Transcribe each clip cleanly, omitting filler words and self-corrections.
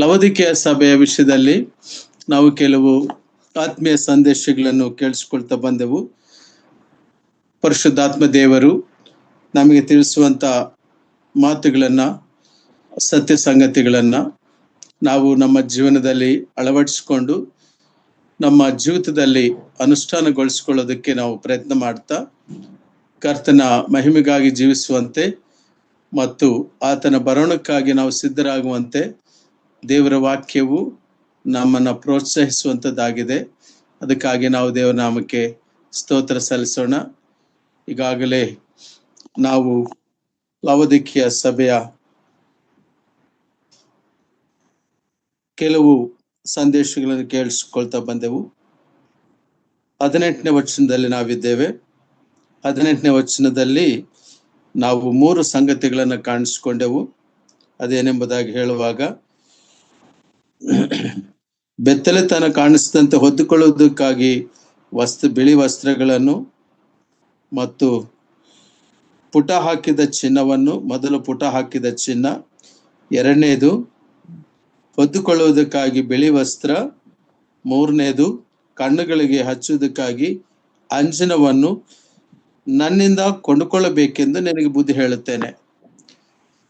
ಲವೋದಿಕೀಯ ಸಭೆಯ ವಿಷಯದಲ್ಲಿ ನಾವು ಕೆಲವು ಆತ್ಮೀಯ ಸಂದೇಶಗಳನ್ನು ಕೇಳಿಸ್ಕೊಳ್ತಾ ಬಂದೆವು. ಪರಿಶುದ್ಧಾತ್ಮ ದೇವರು ನಮಗೆ ತಿಳಿಸುವಂತ ಮಾತುಗಳನ್ನ, ಸತ್ಯ ಸಂಗತಿಗಳನ್ನ ನಾವು ನಮ್ಮ ಜೀವನದಲ್ಲಿ ಅಳವಡಿಸಿಕೊಂಡು ನಮ್ಮ ಜೀವಿತದಲ್ಲಿ ಅನುಷ್ಠಾನಗೊಳಿಸಿಕೊಳ್ಳೋದಕ್ಕೆ ನಾವು ಪ್ರಯತ್ನ ಮಾಡ್ತಾ ಕರ್ತನ ಮಹಿಮೆಗಾಗಿ ಜೀವಿಸುವಂತೆ ಮತ್ತು ಆತನ ಬರೋಣಕ್ಕಾಗಿ ನಾವು ಸಿದ್ಧರಾಗುವಂತೆ ದೇವರ ವಾಕ್ಯವು ನಮ್ಮನ್ನು ಪ್ರೋತ್ಸಾಹಿಸುವಂಥದ್ದಾಗಿದೆ. ಅದಕ್ಕಾಗಿ ನಾವು ದೇವರ ನಾಮಕ್ಕೆ ಸ್ತೋತ್ರ ಸಲ್ಲಿಸೋಣ. ಈಗಾಗಲೇ ನಾವು ಲವೋದಿಕೀಯ ಸಭೆಯ ಕೆಲವು ಸಂದೇಶಗಳನ್ನು ಕೇಳಿಸ್ಕೊಳ್ತಾ ಬಂದೆವು. 18ನೇ ವಚನದಲ್ಲಿ ನಾವಿದ್ದೇವೆ. 18ನೇ ವಚನದಲ್ಲಿ ನಾವು 3 ಸಂಗತಿಗಳನ್ನು ಕಾಣಿಸ್ಕೊಂಡೆವು. ಅದೇನೆಂಬುದಾಗಿ ಹೇಳುವಾಗ, ಬೆತ್ತಲೆತನ ಕಾಣಿಸಿದಂತೆ ಹೊದ್ದುಕೊಳ್ಳುವುದಕ್ಕಾಗಿ ಬಿಳಿ ವಸ್ತ್ರಗಳನ್ನು ಮತ್ತು ಪುಟ ಹಾಕಿದ ಚಿನ್ನವನ್ನು, ಮೊದಲು ಪುಟ ಹಾಕಿದ ಚಿನ್ನ, ಎರಡನೇದು ಹೊದ್ದುಕೊಳ್ಳುವುದಕ್ಕಾಗಿ ಬಿಳಿ ವಸ್ತ್ರ, ಮೂರನೇದು ಕಣ್ಣುಗಳಿಗೆ ಹಚ್ಚುವುದಕ್ಕಾಗಿ ಅಂಜನವನ್ನು ನನ್ನಿಂದ ಕೊಂಡುಕೊಳ್ಳಬೇಕೆಂದು ನಿನಗೆ ಬುದ್ಧಿ ಹೇಳುತ್ತೇನೆ.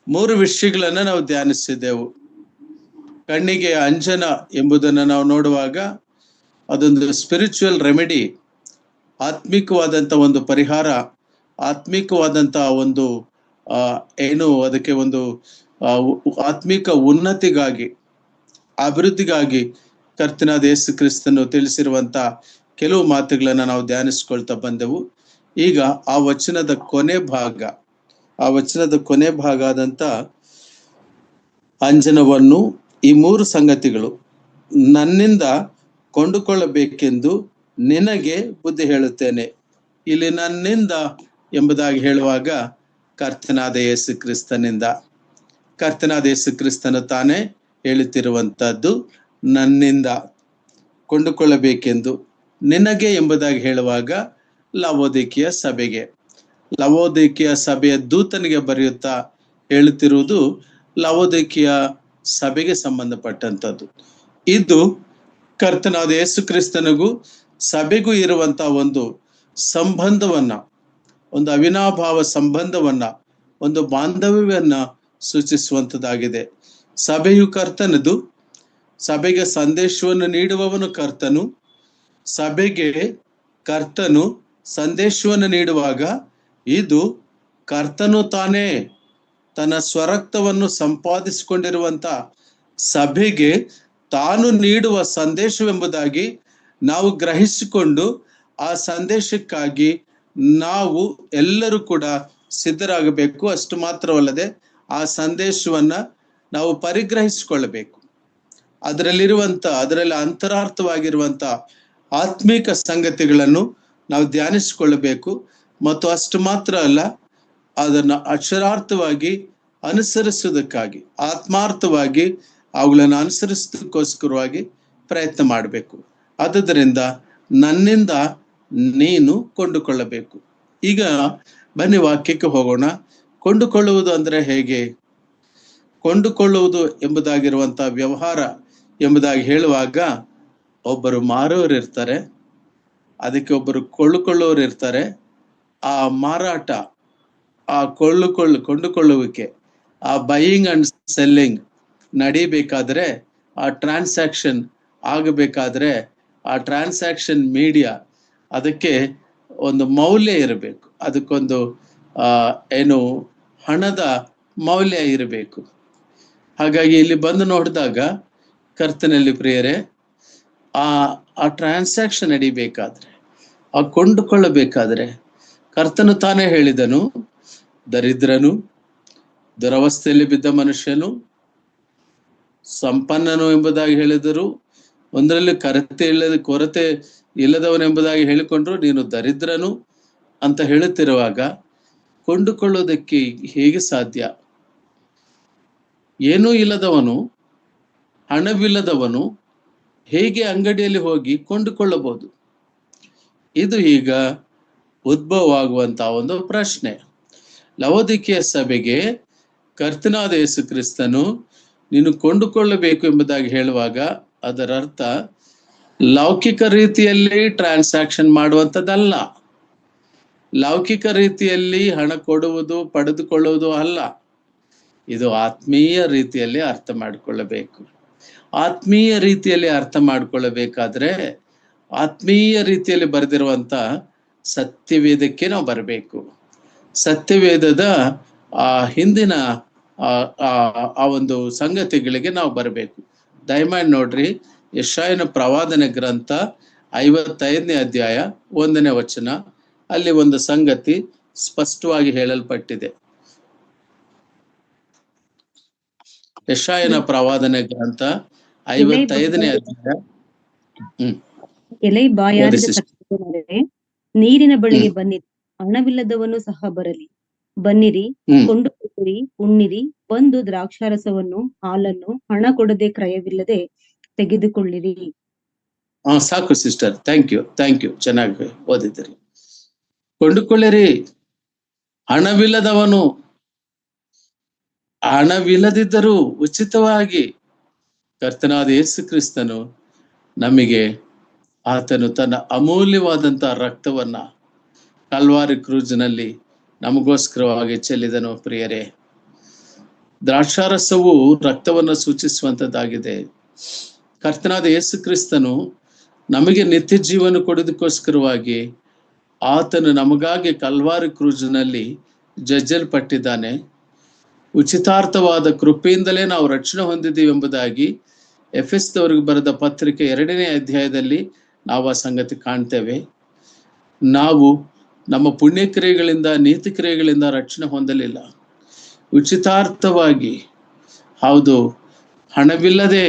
3 ವಿಷಯಗಳನ್ನ ನಾವು ಧ್ಯಾನಿಸಿದ್ದೆವು. ಕಣ್ಣಿಗೆ ಅಂಜನ ಎಂಬುದನ್ನು ನಾವು ನೋಡುವಾಗ ಅದೊಂದು ಸ್ಪಿರಿಚುವಲ್ ರೆಮಿಡಿ, ಆತ್ಮಿಕವಾದಂಥ ಒಂದು ಪರಿಹಾರ, ಆತ್ಮಿಕವಾದಂಥ ಒಂದು ಅದಕ್ಕೆ ಒಂದು ಆತ್ಮಿಕ ಉನ್ನತಿಗಾಗಿ, ಅಭಿವೃದ್ಧಿಗಾಗಿ ಕರ್ತನಾದ ಯೇಸು ಕ್ರಿಸ್ತನು ತಿಳಿಸಿರುವಂತ ಕೆಲವು ಮಾತುಗಳನ್ನ ನಾವು ಧ್ಯಾನಿಸ್ಕೊಳ್ತಾ ಬಂದೆವು. ಈಗ ಆ ವಚನದ ಕೊನೆ ಭಾಗ ಆದಂತ ಅಂಜನವನ್ನು, ಈ 3 ಸಂಗತಿಗಳು ನನ್ನಿಂದ ಕೊಂಡುಕೊಳ್ಳಬೇಕೆಂದು ನಿನಗೆ ಬುದ್ಧಿ ಹೇಳುತ್ತೇನೆ. ಇಲ್ಲಿ ನನ್ನಿಂದ ಎಂಬುದಾಗಿ ಹೇಳುವಾಗ ಕರ್ತನಾದ ಯೇಸು ಕ್ರಿಸ್ತನಿಂದ, ಕರ್ತನಾದ ಯೇಸು ಕ್ರಿಸ್ತನು ತಾನೇ ಹೇಳುತ್ತಿರುವಂತದ್ದು ನನ್ನಿಂದ ಕೊಂಡುಕೊಳ್ಳಬೇಕೆಂದು. ನಿನಗೆ ಎಂಬುದಾಗಿ ಹೇಳುವಾಗ ಲವೋದಿಕೀಯ ಸಭೆಗೆ, ಲವೋದಿಕೀಯ ಸಭೆಯ ದೂತನಿಗೆ ಬರೆಯುತ್ತಾ ಹೇಳುತ್ತಿರುವುದು ಲವೋದಿಕೀಯ ಸಭೆಗೆ ಸಂಬಂಧಪಟ್ಟಂಥದ್ದು. ಇದು ಕರ್ತನಾದ ಯೇಸು ಕ್ರಿಸ್ತನಿಗೂ ಸಭೆಗೂ ಇರುವಂತ ಒಂದು ಸಂಬಂಧವನ್ನ, ಒಂದು ಅವಿನಾಭಾವ ಸಂಬಂಧವನ್ನ, ಒಂದು ಬಾಂಧವ್ಯವನ್ನ ಸೂಚಿಸುವಂಥದ್ದಾಗಿದೆ. ಸಭೆಯು ಕರ್ತನದು, ಸಭೆಗೆ ಸಂದೇಶವನ್ನು ನೀಡುವವನು ಕರ್ತನು. ಸಭೆಗೆ ಕರ್ತನು ಸಂದೇಶವನ್ನು ನೀಡುವಾಗ ಇದು ಕರ್ತನು ತಾನೇ ತನ್ನ ಸ್ವರಕ್ತವನ್ನು ಸಂಪಾದಿಸಿಕೊಂಡಿರುವಂತ ಸಭೆಗೆ ತಾನು ನೀಡುವ ಸಂದೇಶವೆಂಬುದಾಗಿ ನಾವು ಗ್ರಹಿಸಿಕೊಂಡು ಆ ಸಂದೇಶಕ್ಕಾಗಿ ನಾವು ಎಲ್ಲರೂ ಕೂಡ ಸಿದ್ಧರಾಗಬೇಕು. ಅಷ್ಟು ಮಾತ್ರವಲ್ಲದೆ ಆ ಸಂದೇಶವನ್ನ ನಾವು ಪರಿಗ್ರಹಿಸಿಕೊಳ್ಳಬೇಕು. ಅದರಲ್ಲಿ ಅಂತರಾರ್ಥವಾಗಿರುವಂತ ಆತ್ಮಿಕ ಸಂಗತಿಗಳನ್ನು ನಾವು ಧ್ಯಾನಿಸಿಕೊಳ್ಳಬೇಕು. ಮತ್ತು ಅಷ್ಟು ಮಾತ್ರ ಅಲ್ಲ, ಅದನ್ನು ಅಕ್ಷರಾರ್ಥವಾಗಿ ಅನುಸರಿಸುವುದಕ್ಕಾಗಿ, ಆತ್ಮಾರ್ಥವಾಗಿ ಅವುಗಳನ್ನು ಅನುಸರಿಸೋದಕ್ಕೋಸ್ಕರವಾಗಿ ಪ್ರಯತ್ನ ಮಾಡಬೇಕು. ಆದುದರಿಂದ ನನ್ನಿಂದ ನೀನು ಕೊಂಡುಕೊಳ್ಳಬೇಕು. ಈಗ ಬನ್ನಿ ವಾಕ್ಯಕ್ಕೆ ಹೋಗೋಣ. ಕೊಂಡುಕೊಳ್ಳುವುದು ಅಂದ್ರೆ ಹೇಗೆ? ಕೊಂಡುಕೊಳ್ಳುವುದು ಎಂಬುದಾಗಿರುವಂತಹ ವ್ಯವಹಾರ ಎಂಬುದಾಗಿ ಹೇಳುವಾಗ ಒಬ್ಬರು ಮಾರೋರು ಇರ್ತಾರೆ, ಅದಕ್ಕೆ ಒಬ್ಬರು ಕೊಳ್ಳುಕೊಳ್ಳೋರು ಇರ್ತಾರೆ. ಆ ಮಾರಾಟ, ಆ ಕೊಂಡುಕೊಳ್ಳುವಿಕೆ, ಆ ಬೈಯಿಂಗ್ ಅಂಡ್ ಸೆಲ್ಲಿಂಗ್ ನಡೀಬೇಕಾದ್ರೆ, ಆ ಟ್ರಾನ್ಸಾಕ್ಷನ್ ಆಗಬೇಕಾದ್ರೆ, ಆ ಟ್ರಾನ್ಸಾಕ್ಷನ್ ಮೀಡಿಯಾ, ಅದಕ್ಕೆ ಒಂದು ಮೌಲ್ಯ ಇರಬೇಕು. ಅದಕ್ಕೊಂದು ಹಣದ ಮೌಲ್ಯ ಇರಬೇಕು. ಹಾಗಾಗಿ ಇಲ್ಲಿ ಬಂದು ನೋಡಿದಾಗ ಕರ್ತನಲ್ಲಿ ಪ್ರಿಯರೇ, ಆ ಟ್ರಾನ್ಸಾಕ್ಷನ್ ನಡಿಬೇಕಾದ್ರೆ, ಆ ಕೊಂಡುಕೊಳ್ಳಬೇಕಾದ್ರೆ ಕರ್ತನು ತಾನೇ ಹೇಳಿದನು, ದರಿದ್ರನು, ದುರವಸ್ಥೆಯಲ್ಲಿ ಬಿದ್ದ ಮನುಷ್ಯನು, ಸಂಪನ್ನನು ಎಂಬುದಾಗಿ ಹೇಳಿದರು, ಒಂದರಲ್ಲಿ ಕೊರತೆ ಇಲ್ಲದವನೆಂಬುದಾಗಿ ಹೇಳಿಕೊಂಡ್ರು, ನೀನು ದರಿದ್ರನು ಅಂತ ಹೇಳುತ್ತಿರುವಾಗ ಕೊಂಡುಕೊಳ್ಳೋದಕ್ಕೆ ಹೇಗೆ ಸಾಧ್ಯ? ಏನೂ ಇಲ್ಲದವನು, ಹಣವಿಲ್ಲದವನು ಹೇಗೆ ಅಂಗಡಿಯಲ್ಲಿ ಹೋಗಿ ಕೊಂಡುಕೊಳ್ಳಬಹುದು? ಇದು ಈಗ ಉದ್ಭವವಾಗುವಂತಹ ಒಂದು ಪ್ರಶ್ನೆ. ಲವೋದಿಕೀಯ ಸಭೆಗೆ ಕರ್ತನಾದ ಯೇಸು ಕ್ರಿಸ್ತನು ನೀನು ಕೊಂಡುಕೊಳ್ಳಬೇಕು ಎಂಬುದಾಗಿ ಹೇಳುವಾಗ ಅದರ ಅರ್ಥ ಲೌಕಿಕ ರೀತಿಯಲ್ಲಿ ಟ್ರಾನ್ಸಾಕ್ಷನ್ ಮಾಡುವಂಥದ್ದಲ್ಲ, ಲೌಕಿಕ ರೀತಿಯಲ್ಲಿ ಹಣ ಕೊಡುವುದು ಪಡೆದುಕೊಳ್ಳುವುದು ಅಲ್ಲ. ಇದು ಆತ್ಮೀಯ ರೀತಿಯಲ್ಲಿ ಅರ್ಥ ಮಾಡಿಕೊಳ್ಳಬೇಕು. ಆತ್ಮೀಯ ರೀತಿಯಲ್ಲಿ ಅರ್ಥ ಮಾಡಿಕೊಳ್ಳಬೇಕಾದ್ರೆ ಆತ್ಮೀಯ ರೀತಿಯಲ್ಲಿ ಬರೆದಿರುವಂತ ಸತ್ಯವೇದಕ್ಕೆ ನಾವು ಬರಬೇಕು. ಸತ್ಯವೇದದ ಹಿಂದಿನ ಆ ಒಂದು ಸಂಗತಿಗಳಿಗೆ ನಾವು ಬರಬೇಕು. ದಯಮಾಡಿ ನೋಡ್ರಿ, ಯೆಶಾಯನ ಪ್ರವಾದನೆ ಗ್ರಂಥ 55ನೇ ಅಧ್ಯಾಯ 1ನೇ ವಚನ. ಅಲ್ಲಿ ಒಂದು ಸಂಗತಿ ಸ್ಪಷ್ಟವಾಗಿ ಹೇಳಲ್ಪಟ್ಟಿದೆ. ಯೆಶಾಯನ ಪ್ರವಾದನೆ ಗ್ರಂಥ 55ನೇ ಅಧ್ಯಾಯ. ಎಲೈ ಬಾಯಾರಿದ ಸತ್ಯವಂತರೇ, ನೀರಿನ ಬಳಿಗೆ ಬನ್ನಿರಿ, ಹಣವಿಲ್ಲದವನು ಸಹ ಬರಲಿ. ಬನ್ನಿರಿ, ಕೊಂಡುಕೊಳ್ಳಿರಿ, ಉಣ್ಣಿರಿ, ಬಂದು ದ್ರಾಕ್ಷಾರಸವನ್ನು ಹಾಲನ್ನು ಹಣ ಕೊಡದೆ ಕ್ರಯವಿಲ್ಲದೆ ತೆಗೆದುಕೊಳ್ಳಿರಿ. ಸಾಕು ಸಿಸ್ಟರ್, ಥ್ಯಾಂಕ್ ಯು, ಚೆನ್ನಾಗಿ ಓದಿದಿರಿ. ಕೊಂಡುಕೊಳ್ಳಿರಿ, ಹಣವಿಲ್ಲದಿದ್ದರೂ ಉಚಿತವಾಗಿ ಕರ್ತನಾದ ಯೇಸು ಕ್ರಿಸ್ತನು ನಮಗೆ, ಆತನು ತನ್ನ ಅಮೂಲ್ಯವಾದಂತಹ ರಕ್ತವನ್ನ ಕಲ್ವಾರಿ ಕ್ರೂಜಿನಲ್ಲಿ ನಮಗೋಸ್ಕರವಾಗಿ ಚೆಲ್ಲಿದನು. ಪ್ರಿಯರೇ, ದ್ರಾಕ್ಷಾರಸವು ರಕ್ತವನ್ನು ಸೂಚಿಸುವಂತದ್ದಾಗಿದೆ. ಕರ್ತನಾದ ಯೇಸು ಕ್ರಿಸ್ತನು ನಮಗೆ ನಿತ್ಯ ಜೀವನ ಕೊಡೋದಕ್ಕೋಸ್ಕರವಾಗಿ ಆತನು ನಮಗಾಗಿ ಕಲ್ವಾರಿ ಕ್ರೂಜಿನಲ್ಲಿ ಜಜ್ಜಲ್ಪಟ್ಟಿದ್ದಾನೆ. ಉಚಿತಾರ್ಥವಾದ ಕೃಪೆಯಿಂದಲೇ ನಾವು ರಕ್ಷಣೆ ಹೊಂದಿದ್ದೀವಿ ಎಂಬುದಾಗಿ ಎಫೆಸದವರಿಗೆ ಬರೆದ ಪತ್ರಿಕೆ 2ನೇ ಅಧ್ಯಾಯದಲ್ಲಿ ನಾವು ಆ ಸಂಗತಿ ಕಾಣ್ತೇವೆ. ನಾವು ನಮ್ಮ ಪುಣ್ಯಕ್ರಿಯೆಗಳಿಂದ ನೀತಿ ಕ್ರಿಯೆಗಳಿಂದ ರಕ್ಷಣೆ ಹೊಂದಲಿಲ್ಲ, ಉಚಿತಾರ್ಥವಾಗಿ, ಹೌದು, ಹಣವಿಲ್ಲದೆ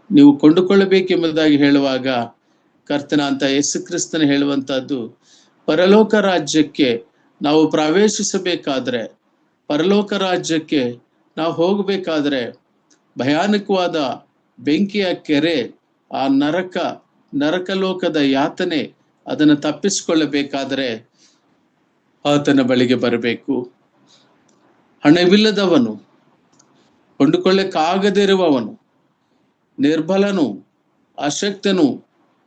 ನೀವು ಕೊಂಡುಕೊಳ್ಳಬೇಕೆಂಬುದಾಗಿ ಹೇಳುವಾಗ ಕರ್ತನ ಅಂತ ಯೇಸು ಕ್ರಿಸ್ತನ ಹೇಳುವಂತಹದ್ದು, ಪರಲೋಕ ರಾಜ್ಯಕ್ಕೆ ನಾವು ಪ್ರವೇಶಿಸಬೇಕಾದ್ರೆ, ಪರಲೋಕ ರಾಜ್ಯಕ್ಕೆ ನಾವು ಹೋಗಬೇಕಾದ್ರೆ ಭಯಾನಕವಾದ ಬೆಂಕಿಯ ಕೆರೆ, ಆ ನರಕಲೋಕದ ಯಾತನೆ, ಅದನ್ನು ತಪ್ಪಿಸಿಕೊಳ್ಳಬೇಕಾದರೆ ಆತನ ಬಳಿಗೆ ಬರಬೇಕು. ಹಣವಿಲ್ಲದವನು, ಕೊಂಡುಕೊಳ್ಳಕ್ಕಾಗದಿರುವವನು, ನಿರ್ಬಲನು, ಅಶಕ್ತನು,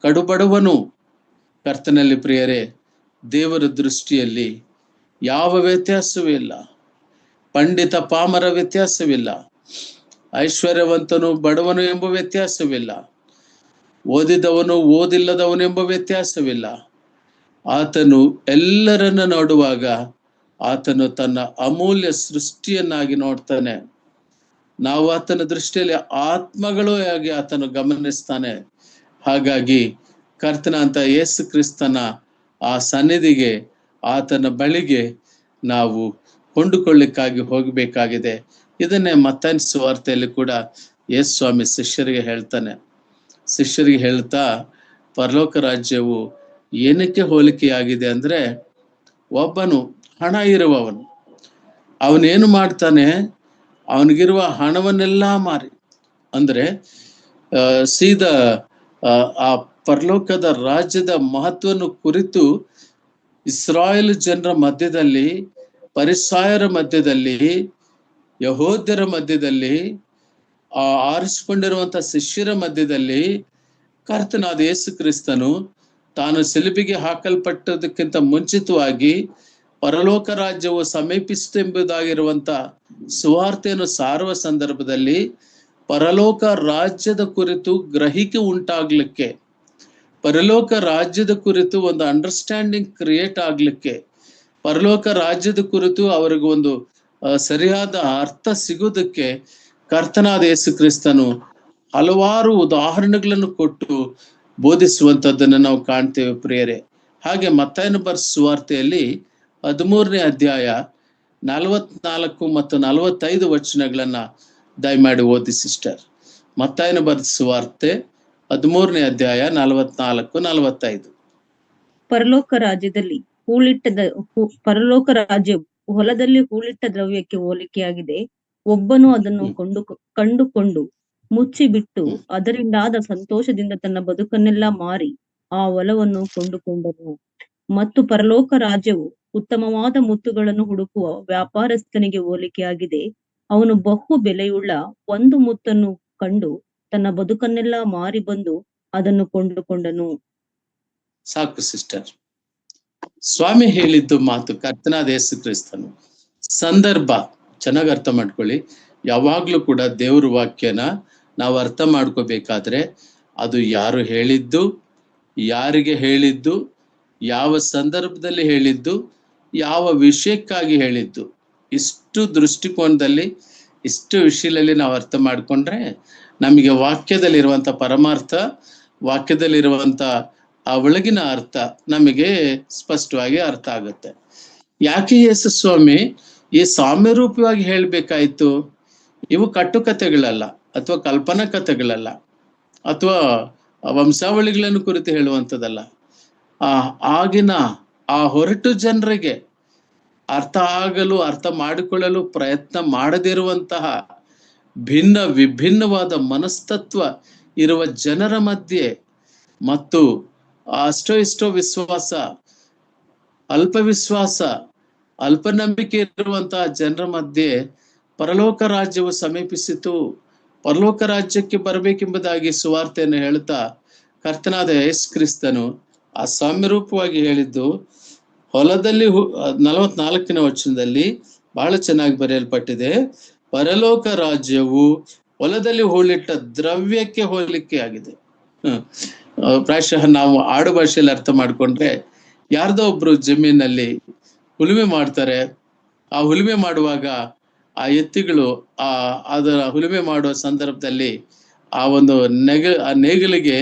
ಕಡುಬಡವನು, ಕರ್ತನಲ್ಲಿ ಪ್ರಿಯರೇ, ದೇವರ ದೃಷ್ಟಿಯಲ್ಲಿ ಯಾವ ವ್ಯತ್ಯಾಸವೂ ಇಲ್ಲ. ಪಂಡಿತ ಪಾಮರ ವ್ಯತ್ಯಾಸವಿಲ್ಲ, ಐಶ್ವರ್ಯವಂತನು ಬಡವನು ಎಂಬ ವ್ಯತ್ಯಾಸವಿಲ್ಲ, ಓದಿದವನು ಓದಿಲ್ಲದವನು ಎಂಬ ವ್ಯತ್ಯಾಸವಿಲ್ಲ. ಆತನು ಎಲ್ಲರನ್ನ ನೋಡುವಾಗ ಆತನು ತನ್ನ ಅಮೂಲ್ಯ ಸೃಷ್ಟಿಯನ್ನಾಗಿ ನೋಡ್ತಾನೆ. ನಾವು ಆತನ ದೃಷ್ಟಿಯಲ್ಲಿ ಆತ್ಮಗಳು ಆಗಿ ಆತನು ಗಮನಿಸ್ತಾನೆ. ಹಾಗಾಗಿ ಕರ್ತನ ಅಂತ ಯೇಸು ಕ್ರಿಸ್ತನ ಆ ಸನ್ನಿಧಿಗೆ, ಆತನ ಬಳಿಗೆ ನಾವು ಕೊಂಡುಕೊಳ್ಳಿಕ್ಕಾಗಿ ಹೋಗಬೇಕಾಗಿದೆ. ಇದನ್ನೇ ಮತ್ತಾಯನ ಸುವಾರ್ತೆಯಲ್ಲಿ ಕೂಡ ಯೇಸು ಸ್ವಾಮಿ ಶಿಷ್ಯರಿಗೆ ಹೇಳ್ತಾನೆ. ಶಿಷ್ಯರಿಗೆ ಹೇಳ್ತಾ, ಪರಲೋಕ ರಾಜ್ಯವು ಏನಕ್ಕೆ ಹೋಲಿಕೆಯಾಗಿದೆ ಅಂದ್ರೆ, ಒಬ್ಬನು ಹಣ ಇರುವವನು ಅವನೇನು ಮಾಡ್ತಾನೆ, ಅವನಿಗಿರುವ ಹಣವನ್ನೆಲ್ಲ ಮಾರಿ, ಅಂದ್ರೆ ಸೀದಾ ಆ ಪರಲೋಕದ ರಾಜ್ಯದ ಮಹತ್ವವನ್ನು ಕುರಿತು ಇಸ್ರಾಯೇಲ್ ಜನರ ಮಧ್ಯದಲ್ಲಿ, ಪರಿಸಾಯರ ಮಧ್ಯದಲ್ಲಿ, ಯಹೂದ್ಯರ ಮಧ್ಯದಲ್ಲಿ, ಆರಿಸಿಕೊಂಡಿರುವಂತ ಶಿಷ್ಯರ ಮಧ್ಯದಲ್ಲಿ ಕರ್ತನಾದ ಯೇಸು ಕ್ರಿಸ್ತನು ತಾನು ಸಿಲುಬೆಗೆ ಹಾಕಲ್ಪಟ್ಟದಕ್ಕಿಂತ ಮುಂಚಿತವಾಗಿ ಪರಲೋಕ ರಾಜ್ಯವು ಸಮೀಪಿಸುತ್ತೆಂಬುದಾಗಿರುವಂತ ಸುವಾರ್ತೆಯನ್ನು ಸಾರುವ ಸಂದರ್ಭದಲ್ಲಿ ಪರಲೋಕ ರಾಜ್ಯದ ಕುರಿತು ಗ್ರಹಿಕೆ ಉಂಟಾಗ್ಲಿಕ್ಕೆ, ಪರಲೋಕ ರಾಜ್ಯದ ಕುರಿತು ಒಂದು ಅಂಡರ್ಸ್ಟ್ಯಾಂಡಿಂಗ್ ಕ್ರಿಯೇಟ್ ಆಗ್ಲಿಕ್ಕೆ, ಪರಲೋಕ ರಾಜ್ಯದ ಕುರಿತು ಅವರಿಗೆ ಒಂದು ಸರಿಯಾದ ಅರ್ಥ ಸಿಗುವುದಕ್ಕೆ ಕರ್ತನಾದ ಯೇಸು ಕ್ರಿಸ್ತನು ಹಲವಾರು ಉದಾಹರಣೆಗಳನ್ನು ಕೊಟ್ಟು ಬೋಧಿಸುವಂತದ್ದನ್ನು ನಾವು ಕಾಣ್ತೇವೆ ಪ್ರಿಯರೇ. ಹಾಗೆ ಮತ್ತಾಯನ ಬರೆದ ಸುವಾರ್ತೆಯಲ್ಲಿ 13ನೇ ಅಧ್ಯಾಯ 44 ಮತ್ತು 45 ವಚನಗಳನ್ನ ದಯಮಾಡಿ ಓದಿ ಸಿಸ್ಟರ್. ಮತ್ತಾಯನ ಬರೆದ ಸುವಾರ್ತೆ 13ನೇ ಅಧ್ಯಾಯ 44-45. ಪರಲೋಕ ರಾಜ್ಯದಲ್ಲಿ ಪರಲೋಕ ರಾಜ್ಯವು ಹೊಲದಲ್ಲಿ ಹೂಳಿಟ್ಟ ದ್ರವ್ಯಕ್ಕೆ ಹೋಲಿಕೆಯಾಗಿದೆ. ಒಬ್ಬನು ಅದನ್ನು ಕಂಡುಕೊಂಡು ಮುಚ್ಚಿಬಿಟ್ಟು ಅದರಿಂದಾದ ಸಂತೋಷದಿಂದ ತನ್ನ ಬದುಕನ್ನೆಲ್ಲ ಮಾರಿ ಆ ಹೊಲವನ್ನು ಕೊಂಡುಕೊಂಡನು. ಮತ್ತು ಪರಲೋಕ ರಾಜ್ಯವು ಉತ್ತಮವಾದ ಮುತ್ತುಗಳನ್ನು ಹುಡುಕುವ ವ್ಯಾಪಾರಸ್ಥನಿಗೆ ಹೋಲಿಕೆಯಾಗಿದೆ. ಅವನು ಬಹು ಬೆಲೆಯುಳ್ಳ ಒಂದು ಮುತ್ತನ್ನು ಕಂಡು ತನ್ನ ಬದುಕನ್ನೆಲ್ಲ ಮಾರಿ ಬಂದು ಅದನ್ನು ಕೊಂಡುಕೊಂಡನು. ಸಾಕು ಸಿಸ್ಟರ್. ಸ್ವಾಮಿ ಹೇಳಿದ್ದು ಮಾತು ಕರ್ತನಾದ ಯೇಸು ಕ್ರಿಸ್ತನು. ಸಂದರ್ಭ ಚೆನ್ನಾಗಿ ಅರ್ಥ ಮಾಡ್ಕೊಳ್ಳಿ. ಯಾವಾಗ್ಲೂ ಕೂಡ ದೇವ್ರ ವಾಕ್ಯನ ನಾವು ಅರ್ಥ ಮಾಡ್ಕೋಬೇಕಾದ್ರೆ ಅದು ಯಾರು ಹೇಳಿದ್ದು, ಯಾರಿಗೆ ಹೇಳಿದ್ದು, ಯಾವ ಸಂದರ್ಭದಲ್ಲಿ ಹೇಳಿದ್ದು, ಯಾವ ವಿಷಯಕ್ಕಾಗಿ ಹೇಳಿದ್ದು, ಇಷ್ಟು ದೃಷ್ಟಿಕೋನದಲ್ಲಿ ಇಷ್ಟು ವಿಷಯದಲ್ಲಿ ನಾವು ಅರ್ಥ ಮಾಡ್ಕೊಂಡ್ರೆ ನಮಗೆ ವಾಕ್ಯದಲ್ಲಿರುವಂತ ಪರಮಾರ್ಥ, ವಾಕ್ಯದಲ್ಲಿರುವಂತ ಆ ಒಳಗಿನ ಅರ್ಥ ನಮಗೆ ಸ್ಪಷ್ಟವಾಗಿ ಅರ್ಥ ಆಗುತ್ತೆ. ಯಾಕೆ ಯೇಸು ಸ್ವಾಮಿ ಈ ಸಾಮ್ಯ ರೂಪವಾಗಿ ಹೇಳ್ಬೇಕಾಯ್ತು? ಇವು ಕಟ್ಟುಕತೆಗಳಲ್ಲ, ಅಥವಾ ಕಲ್ಪನಾ ಕಥೆಗಳಲ್ಲ, ಅಥವಾ ವಂಶಾವಳಿಗಳನ್ನು ಕುರಿತು ಹೇಳುವಂಥದ್ದಲ್ಲ. ಆಗಿನ ಆ ಹೊರಟು ಜನರಿಗೆ ಅರ್ಥ ಆಗಲು, ಅರ್ಥ ಮಾಡಿಕೊಳ್ಳಲು ಪ್ರಯತ್ನ ಮಾಡದಿರುವಂತಹ ಭಿನ್ನ ವಿಭಿನ್ನವಾದ ಮನಸ್ತತ್ವ ಇರುವ ಜನರ ಮಧ್ಯೆ ಮತ್ತು ಅಷ್ಟೋ ಇಷ್ಟೋ ವಿಶ್ವಾಸ, ಅಲ್ಪ ವಿಶ್ವಾಸ, ಅಲ್ಪ ನಂಬಿಕೆ ಇರುವಂತಹ ಜನರ ಮಧ್ಯೆ ಪರಲೋಕ ರಾಜ್ಯವು ಸಮೀಪಿಸಿತು, ಪರಲೋಕ ರಾಜ್ಯಕ್ಕೆ ಬರಬೇಕೆಂಬುದಾಗಿ ಸುವಾರ್ತೆಯನ್ನು ಹೇಳುತ್ತಾ ಕರ್ತನಾದ ಯೇಸು ಕ್ರಿಸ್ತನು ಆ ಸಾಮ್ಯರೂಪವಾಗಿ ಹೇಳಿದ್ದು ಹೊಲದಲ್ಲಿ 44ನೇ ವಚನದಲ್ಲಿ ಬಹಳ ಚೆನ್ನಾಗಿ ಬರೆಯಲ್ಪಟ್ಟಿದೆ. ಪರಲೋಕ ರಾಜ್ಯವು ಹೊಲದಲ್ಲಿ ಹೂಳಿಟ್ಟ ದ್ರವ್ಯಕ್ಕೆ ಹೋಲಿಕೆ ಆಗಿದೆ. ಪ್ರಾಯಶಃ ನಾವು ಆಡು ಭಾಷೆಯಲ್ಲಿ ಅರ್ಥ ಮಾಡ್ಕೊಂಡ್ರೆ, ಯಾರ್ದೋ ಒಬ್ರು ಜಮೀನಲ್ಲಿ ಉಳುಮೆ ಮಾಡ್ತಾರೆ. ಆ ಉಳುಮೆ ಮಾಡುವಾಗ ಆ ಎತ್ತಿಗಳು ಅದರ ಉಳುಮೆ ಮಾಡುವ ಸಂದರ್ಭದಲ್ಲಿ ಆ ಒಂದು ನೇಗಿಲಿಗೆ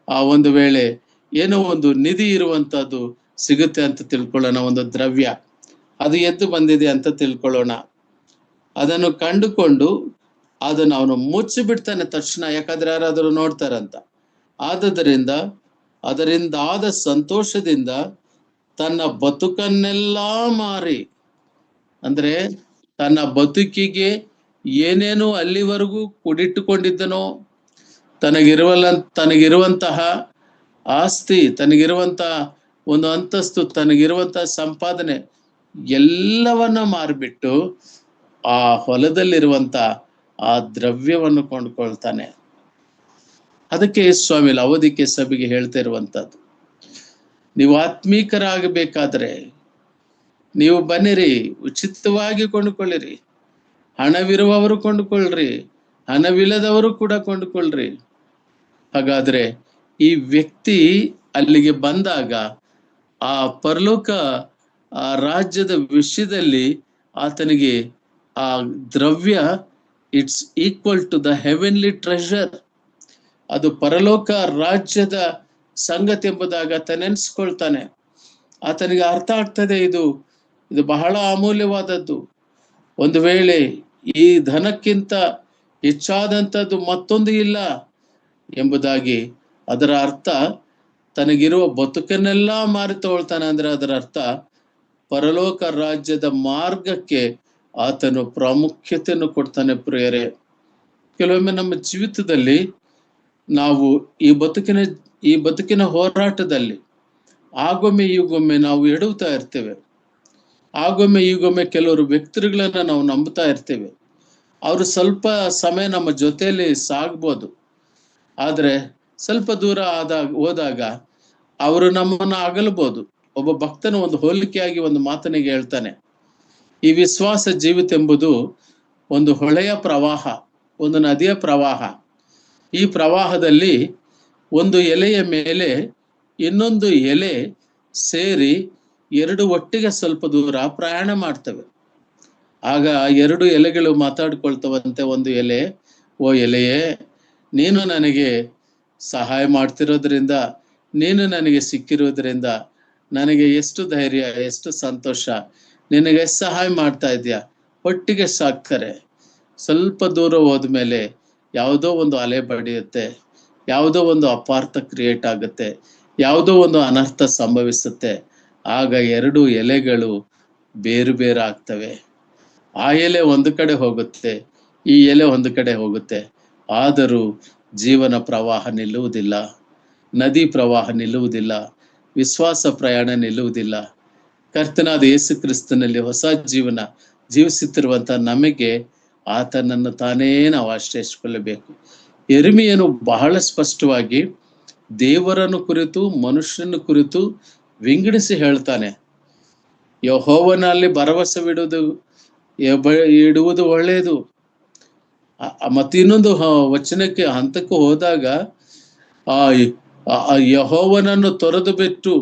ಆ ಒಂದು ವೇಳೆ ಏನೋ ಒಂದು ನಿಧಿ ಇರುವಂತದ್ದು ಸಿಗುತ್ತೆ ಅಂತ ತಿಳ್ಕೊಳ್ಳೋಣ, ಒಂದು ದ್ರವ್ಯ ಅದು ಎದ್ದು ಬಂದಿದೆ ಅಂತ ತಿಳ್ಕೊಳ್ಳೋಣ. ಅದನ್ನು ಕಂಡುಕೊಂಡು ಅದನ್ನು ಅವನು ಮುಚ್ಚಿ ಬಿಡ್ತಾನೆ ತಕ್ಷಣ, ಯಾಕಂದ್ರೆ ಯಾರಾದರೂ ನೋಡ್ತಾರಂತ. ಅದರಿಂದ ಆದ ಸಂತೋಷದಿಂದ ತನ್ನ ಬದುಕನ್ನೆಲ್ಲ ಮಾರಿ, ಅಂದ್ರೆ ತನ್ನ ಬದುಕಿಗೆ ಏನೇನು ಅಲ್ಲಿವರೆಗೂ ಕೂಡಿಟ್ಟುಕೊಂಡಿದ್ದನೋ, ತನಗಿರುವಂತಹ ಆಸ್ತಿ, ತನಗಿರುವಂತಹ ಒಂದು ಅಂತಸ್ತು, ತನಗಿರುವಂತಹ ಸಂಪಾದನೆ ಎಲ್ಲವನ್ನ ಮಾರಿಬಿಟ್ಟು ಆ ಹೊಲದಲ್ಲಿರುವಂತ ಆ ದ್ರವ್ಯವನ್ನು ಕೊಂಡ್ಕೊಳ್ತಾನೆ. ಅದಕ್ಕೆ ಸ್ವಾಮಿ ಲವೋದಿಕೀಯ ಸಭೆಗೆ ಹೇಳ್ತಾ ಇರುವಂತದ್ದು, ನೀವು ಆತ್ಮೀಕರಾಗಬೇಕಾದ್ರೆ ನೀವು ಬನ್ನಿರಿ, ಉಚಿತವಾಗಿ ಕೊಂಡುಕೊಳ್ಳಿರಿ. ಹಣವಿರುವವರು ಕೊಂಡುಕೊಳ್ಳ್ರಿ, ಹಣವಿಲ್ಲದವರು ಕೂಡ ಕೊಂಡುಕೊಳ್ಳ್ರಿ. ಹಾಗಾದ್ರೆ ಈ ವ್ಯಕ್ತಿ ಅಲ್ಲಿಗೆ ಬಂದಾಗ ಆ ಪರಲೋಕ ಆ ರಾಜ್ಯದ ವಿಷಯದಲ್ಲಿ ಆತನಿಗೆ ಆ ದ್ರವ್ಯ it's equal to the heavenly treasure, ಅದು ಪರಲೋಕ ರಾಜ್ಯದ ಸಂಗತಿ ಎಂಬುದಾಗ ನೆನೆಸ್ಕೊಳ್ತಾನೆ. ಆತನಿಗೆ ಅರ್ಥ ಆಗ್ತದೆ, ಇದು ಬಹಳ ಅಮೂಲ್ಯವಾದದ್ದು. ಒಂದು ವೇಳೆ ಈ ಧನಕ್ಕಿಂತ ಹೆಚ್ಚಾದಂಥದ್ದು ಮತ್ತೊಂದು ಇಲ್ಲ ಎಂಬುದಾಗಿ ಅದರ ಅರ್ಥ. ತನಗಿರುವ ಬದುಕನ್ನೆಲ್ಲ ಮಾರಿ ತಗೊಳ್ತಾನೆ ಅಂದ್ರೆ ಅದರ ಅರ್ಥ ಪರಲೋಕ ರಾಜ್ಯದ ಮಾರ್ಗಕ್ಕೆ ಆತನು ಪ್ರಾಮುಖ್ಯತೆಯನ್ನು ಕೊಡ್ತಾನೆ. ಪ್ರಿಯರೇ, ಕೆಲವೊಮ್ಮೆ ನಮ್ಮ ಜೀವಿತದಲ್ಲಿ ನಾವು ಈ ಬದುಕಿನ ಹೋರಾಟದಲ್ಲಿ ಆಗೊಮ್ಮೆ ಈಗೊಮ್ಮೆ ನಾವು ಎಡುತ್ತಾ ಇರ್ತೇವೆ. ಆಗೊಮ್ಮೆ ಈಗೊಮ್ಮೆ ಕೆಲವರು ವ್ಯಕ್ತಿಗಳನ್ನ ನಾವು ನಂಬುತ್ತಾ ಇರ್ತೇವೆ. ಅವರು ಸ್ವಲ್ಪ ಸಮಯ ನಮ್ಮ ಜೊತೆಯಲ್ಲಿ ಸಾಗ್ಬೋದು, ಆದ್ರೆ ಸ್ವಲ್ಪ ದೂರ ಹೋದಾಗ ಅವರು ನಮ್ಮನ್ನ ಅಗಲ್ಬೋದು. ಒಬ್ಬ ಭಕ್ತನ ಒಂದು ಹೋಲಿಕೆಯಾಗಿ ಒಂದು ಮಾತನಿಗೆ ಹೇಳ್ತಾನೆ, ಈ ವಿಶ್ವಾಸ ಜೀವಿತ ಎಂಬುದು ಒಂದು ಹೊಳೆಯ ಪ್ರವಾಹ, ಒಂದು ನದಿಯ ಪ್ರವಾಹ. ಈ ಪ್ರವಾಹದಲ್ಲಿ ಒಂದು ಎಲೆಯ ಮೇಲೆ ಇನ್ನೊಂದು ಎಲೆ ಸೇರಿ ಎರಡು ಒಟ್ಟಿಗೆ ಸ್ವಲ್ಪ ದೂರ ಪ್ರಯಾಣ ಮಾಡ್ತವೆ. ಆಗ ಎರಡು ಎಲೆಗಳು ಮಾತಾಡ್ಕೊಳ್ತವಂತೆ. ಒಂದು ಎಲೆ, ಓ ಎಲೆಯೇ, ನೀನು ನನಗೆ ಸಹಾಯ ಮಾಡ್ತಿರೋದ್ರಿಂದ, ನೀನು ನನಗೆ ಸಿಕ್ಕಿರೋದ್ರಿಂದ ನನಗೆ ಎಷ್ಟು ಧೈರ್ಯ, ಎಷ್ಟು ಸಂತೋಷ, ನಿನಗೆ ಸಹಾಯ ಮಾಡ್ತಾ ಇದೆಯಾ, ಒಟ್ಟಿಗೆ ಸಾಕ್ತಾರೆ. ಸ್ವಲ್ಪ ದೂರ ಹೋದ್ಮೇಲೆ ಯಾವುದೋ ಒಂದು ಅಲೆ ಬಡಿಯುತ್ತೆ, ಯಾವುದೋ ಒಂದು ಅಪಾರ್ಥ ಕ್ರಿಯೇಟ್ ಆಗುತ್ತೆ, ಯಾವುದೋ ಒಂದು ಅನರ್ಥ ಸಂಭವಿಸುತ್ತೆ. ಆಗ ಎರಡು ಎಲೆಗಳು ಬೇರು ಬೇರೆ ಆಗ್ತವೆ. ಆ ಎಲೆ ಒಂದು ಕಡೆ ಹೋಗುತ್ತೆ, ಈ ಎಲೆ ಒಂದು ಕಡೆ ಹೋಗುತ್ತೆ. ಆದರೂ ಜೀವನ ಪ್ರವಾಹ ನಿಲ್ಲುವುದಿಲ್ಲ, ನದಿ ಪ್ರವಾಹ ನಿಲ್ಲುವುದಿಲ್ಲ, ವಿಶ್ವಾಸ ಪ್ರಯಾಣ ನಿಲ್ಲುವುದಿಲ್ಲ. ಕರ್ತನಾದ ಯೇಸು ಕ್ರಿಸ್ತನಲ್ಲಿ ಹೊಸ ಜೀವನ ಜೀವಿಸುತ್ತಿರುವಂತ ನಮಗೆ ಆತನನ್ನು ತಾನೇ ನಾವು ಆಶ್ರಯಿಸಿಕೊಳ್ಳಬೇಕು. ಯೆರೆಮೀಯನು ಬಹಳ ಸ್ಪಷ್ಟವಾಗಿ ದೇವರನ್ನು ಕುರಿತು ಮನುಷ್ಯನ ಕುರಿತು ವಿಂಗಡಿಸಿ ಹೇಳ್ತಾನೆ. ಯೆಹೋವನಲ್ಲಿ ಭರವಸವಿಡುವುದು ಇಡುವುದು ಒಳ್ಳೆಯದು. ಮತ್ತೆ ಇನ್ನೊಂದು ವಚನಕ್ಕೆ ಹಂತಕ್ಕೆ ಹೋದಾಗ ಯೆಹೋವನನ್ನು ತೊರೆದು ಬಿಟ್ಟು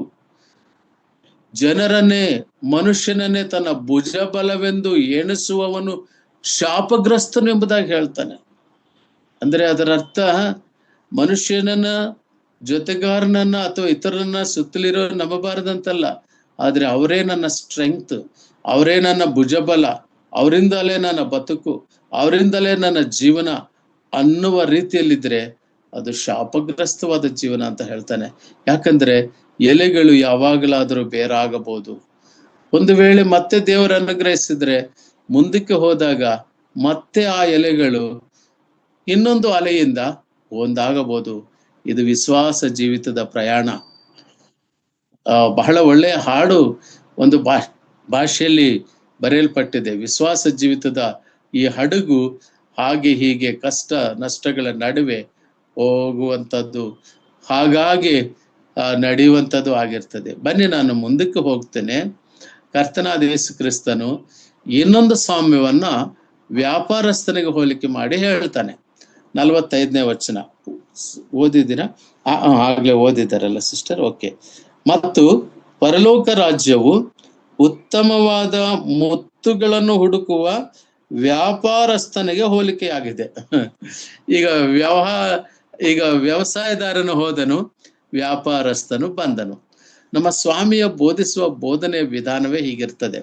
ಜನರನ್ನೇ ಮನುಷ್ಯನನ್ನೇ ತನ್ನ ಭುಜ ಬಲವೆಂದು ಎಣಿಸುವವನು ಶಾಪಗ್ರಸ್ತನು ಎಂಬುದಾಗಿ ಹೇಳ್ತಾನೆ. ಅಂದ್ರೆ ಅದರ ಅರ್ಥ ಮನುಷ್ಯನನ್ನ, ಜೊತೆಗಾರನನ್ನ ಅಥವಾ ಇತರರನ್ನ ಸುತ್ತಲಿರೋ ನಂಬಬಾರದಂತಲ್ಲ, ಆದ್ರೆ ಅವರೇ ನನ್ನ ಸ್ಟ್ರೆಂಗ್ತ್, ಅವರೇ ನನ್ನ ಭುಜಬಲ, ಅವರಿಂದಲೇ ನನ್ನ ಬದುಕು, ಅವರಿಂದಲೇ ನನ್ನ ಜೀವನ ಅನ್ನುವ ರೀತಿಯಲ್ಲಿದ್ರೆ ಅದು ಶಾಪಗ್ರಸ್ತವಾದ ಜೀವನ ಅಂತ ಹೇಳ್ತಾನೆ. ಯಾಕಂದ್ರೆ ಎಲೆಗಳು ಯಾವಾಗಲಾದರೂ ಬೇರಾಗಬಹುದು. ಒಂದು ವೇಳೆ ಮತ್ತೆ ದೇವರು ಅನುಗ್ರಹಿಸಿದ್ರೆ ಮುಂದಕ್ಕೆ ಹೋದಾಗ ಮತ್ತೆ ಆ ಎಲೆಗಳು ಇನ್ನೊಂದು ಅಲೆಯಿಂದ ಒಂದಾಗಬಹುದು. ಇದು ವಿಶ್ವಾಸ ಜೀವಿತದ ಪ್ರಯಾಣ. ಬಹಳ ಒಳ್ಳೆಯ ಹಾಡು ಒಂದು ಭಾಷೆಯಲ್ಲಿ ಬರೆಯಲ್ಪಟ್ಟಿದೆ. ವಿಶ್ವಾಸ ಜೀವಿತದ ಈ ಹಡಗು ಹಾಗೆ ಹೀಗೆ ಕಷ್ಟ ನಷ್ಟಗಳ ನಡುವೆ ಹೋಗುವಂಥದ್ದು, ಹಾಗಾಗಿ ನಡೆಯುವಂಥದ್ದು ಆಗಿರ್ತದೆ. ಬನ್ನಿ, ನಾನು ಮುಂದಕ್ಕೆ ಹೋಗ್ತೇನೆ. ಕರ್ತನಾದ ಯೇಸು ಕ್ರಿಸ್ತನು ಇನ್ನೊಂದು ಸಾಮ್ಯವನ್ನ ವ್ಯಾಪಾರಸ್ಥನಿಗೆ ಹೋಲಿಕೆ ಮಾಡಿ ಹೇಳ್ತಾನೆ. 45ನೇ ವಚನ ಓದಿದ್ದೀರಾ? ಆಗ್ಲೇ ಓದಿದಾರಲ್ಲ ಸಿಸ್ಟರ್? ಓಕೆ. ಮತ್ತು ಪರಲೋಕ ರಾಜ್ಯವು ಉತ್ತಮವಾದ ಮುತ್ತುಗಳನ್ನು ಹುಡುಕುವ ವ್ಯಾಪಾರಸ್ಥನಿಗೆ ಹೋಲಿಕೆಯಾಗಿದೆ. ಈಗ ವ್ಯವಸಾಯದಾರನು ಹೋದನು, ವ್ಯಾಪಾರಸ್ಥನು ಬಂದನು. ನಮ್ಮ ಸ್ವಾಮಿಯ ಬೋಧಿಸುವ ಬೋಧನೆಯ ವಿಧಾನವೇ ಹೀಗಿರ್ತದೆ.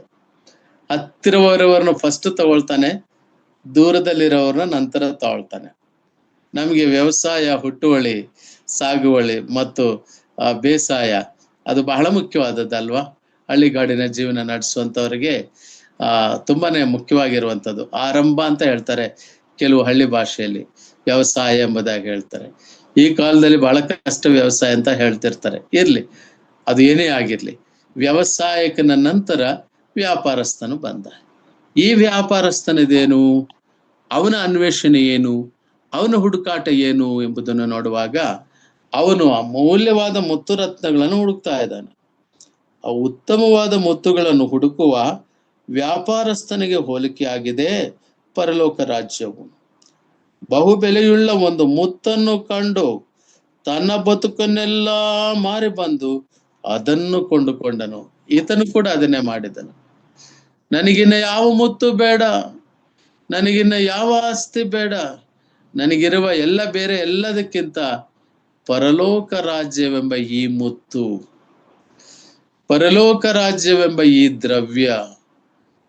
ಹತ್ತಿರವರವರನ್ನು ಫಸ್ಟ್ ತಗೊಳ್ತಾನೆ, ದೂರದಲ್ಲಿರೋರನ್ನ ನಂತರ ತಗೊಳ್ತಾನೆ. ನಮಗೆ ವ್ಯವಸಾಯ, ಹುಟ್ಟುವಳಿ, ಸಾಗುವಳಿ ಮತ್ತು ಬೇಸಾಯ ಅದು ಬಹಳ ಮುಖ್ಯವಾದದ್ದಲ್ವಾ? ಹಳ್ಳಿಗಾಡಿನ ಜೀವನ ನಡೆಸುವಂಥವ್ರಿಗೆ ತುಂಬಾನೇ ಮುಖ್ಯವಾಗಿರುವಂಥದ್ದು. ಆರಂಭ ಅಂತ ಹೇಳ್ತಾರೆ ಕೆಲವು ಹಳ್ಳಿ ಭಾಷೆಯಲ್ಲಿ, ವ್ಯವಸಾಯ ಎಂಬುದಾಗಿ ಹೇಳ್ತಾರೆ. ಈ ಕಾಲದಲ್ಲಿ ಬಹಳ ಕಷ್ಟ ವ್ಯವಸಾಯ ಅಂತ ಹೇಳ್ತಿರ್ತಾರೆ. ಇರ್ಲಿ, ಅದು ಏನೇ ಆಗಿರ್ಲಿ, ವ್ಯವಸಾಯಕನ ನಂತರ ವ್ಯಾಪಾರಸ್ಥನು ಬಂದ. ಈ ವ್ಯಾಪಾರಸ್ಥನದೇನು, ಅವನ ಅನ್ವೇಷಣೆ ಏನು, ಅವನ ಹುಡುಕಾಟ ಏನು ಎಂಬುದನ್ನು ನೋಡುವಾಗ ಅವನು ಅಮೂಲ್ಯವಾದ ಮುತ್ತು ರತ್ನಗಳನ್ನು ಹುಡುಕ್ತಾ ಇದ್ದಾನೆ. ಆ ಉತ್ತಮವಾದ ಮುತ್ತುಗಳನ್ನು ಹುಡುಕುವ ವ್ಯಾಪಾರಸ್ಥನಿಗೆ ಹೋಲಿಕೆಯಾಗಿದೆ ಪರಲೋಕ ರಾಜ್ಯವು. ಬಹುಬೆಲೆಯುಳ್ಳ ಒಂದು ಮುತ್ತನ್ನು ಕಂಡು ತನ್ನ ಬದುಕನ್ನೆಲ್ಲ ಮಾರಿ ಬಂದು ಅದನ್ನು ಕೊಂಡುಕೊಂಡನು. ಈತನು ಕೂಡ ಅದನ್ನೇ ಮಾಡಿದನು. ನನಗಿನ್ನ ಯಾವ ಮುತ್ತು ಬೇಡ, ನನಗಿನ್ನ ಯಾವ ಆಸ್ತಿ ಬೇಡ, ನನಗಿರುವ ಎಲ್ಲ ಬೇರೆ ಎಲ್ಲದಕ್ಕಿಂತ ಪರಲೋಕ ರಾಜ್ಯವೆಂಬ ಈ ಮುತ್ತು, ಪರಲೋಕ ರಾಜ್ಯವೆಂಬ ಈ ದ್ರವ್ಯ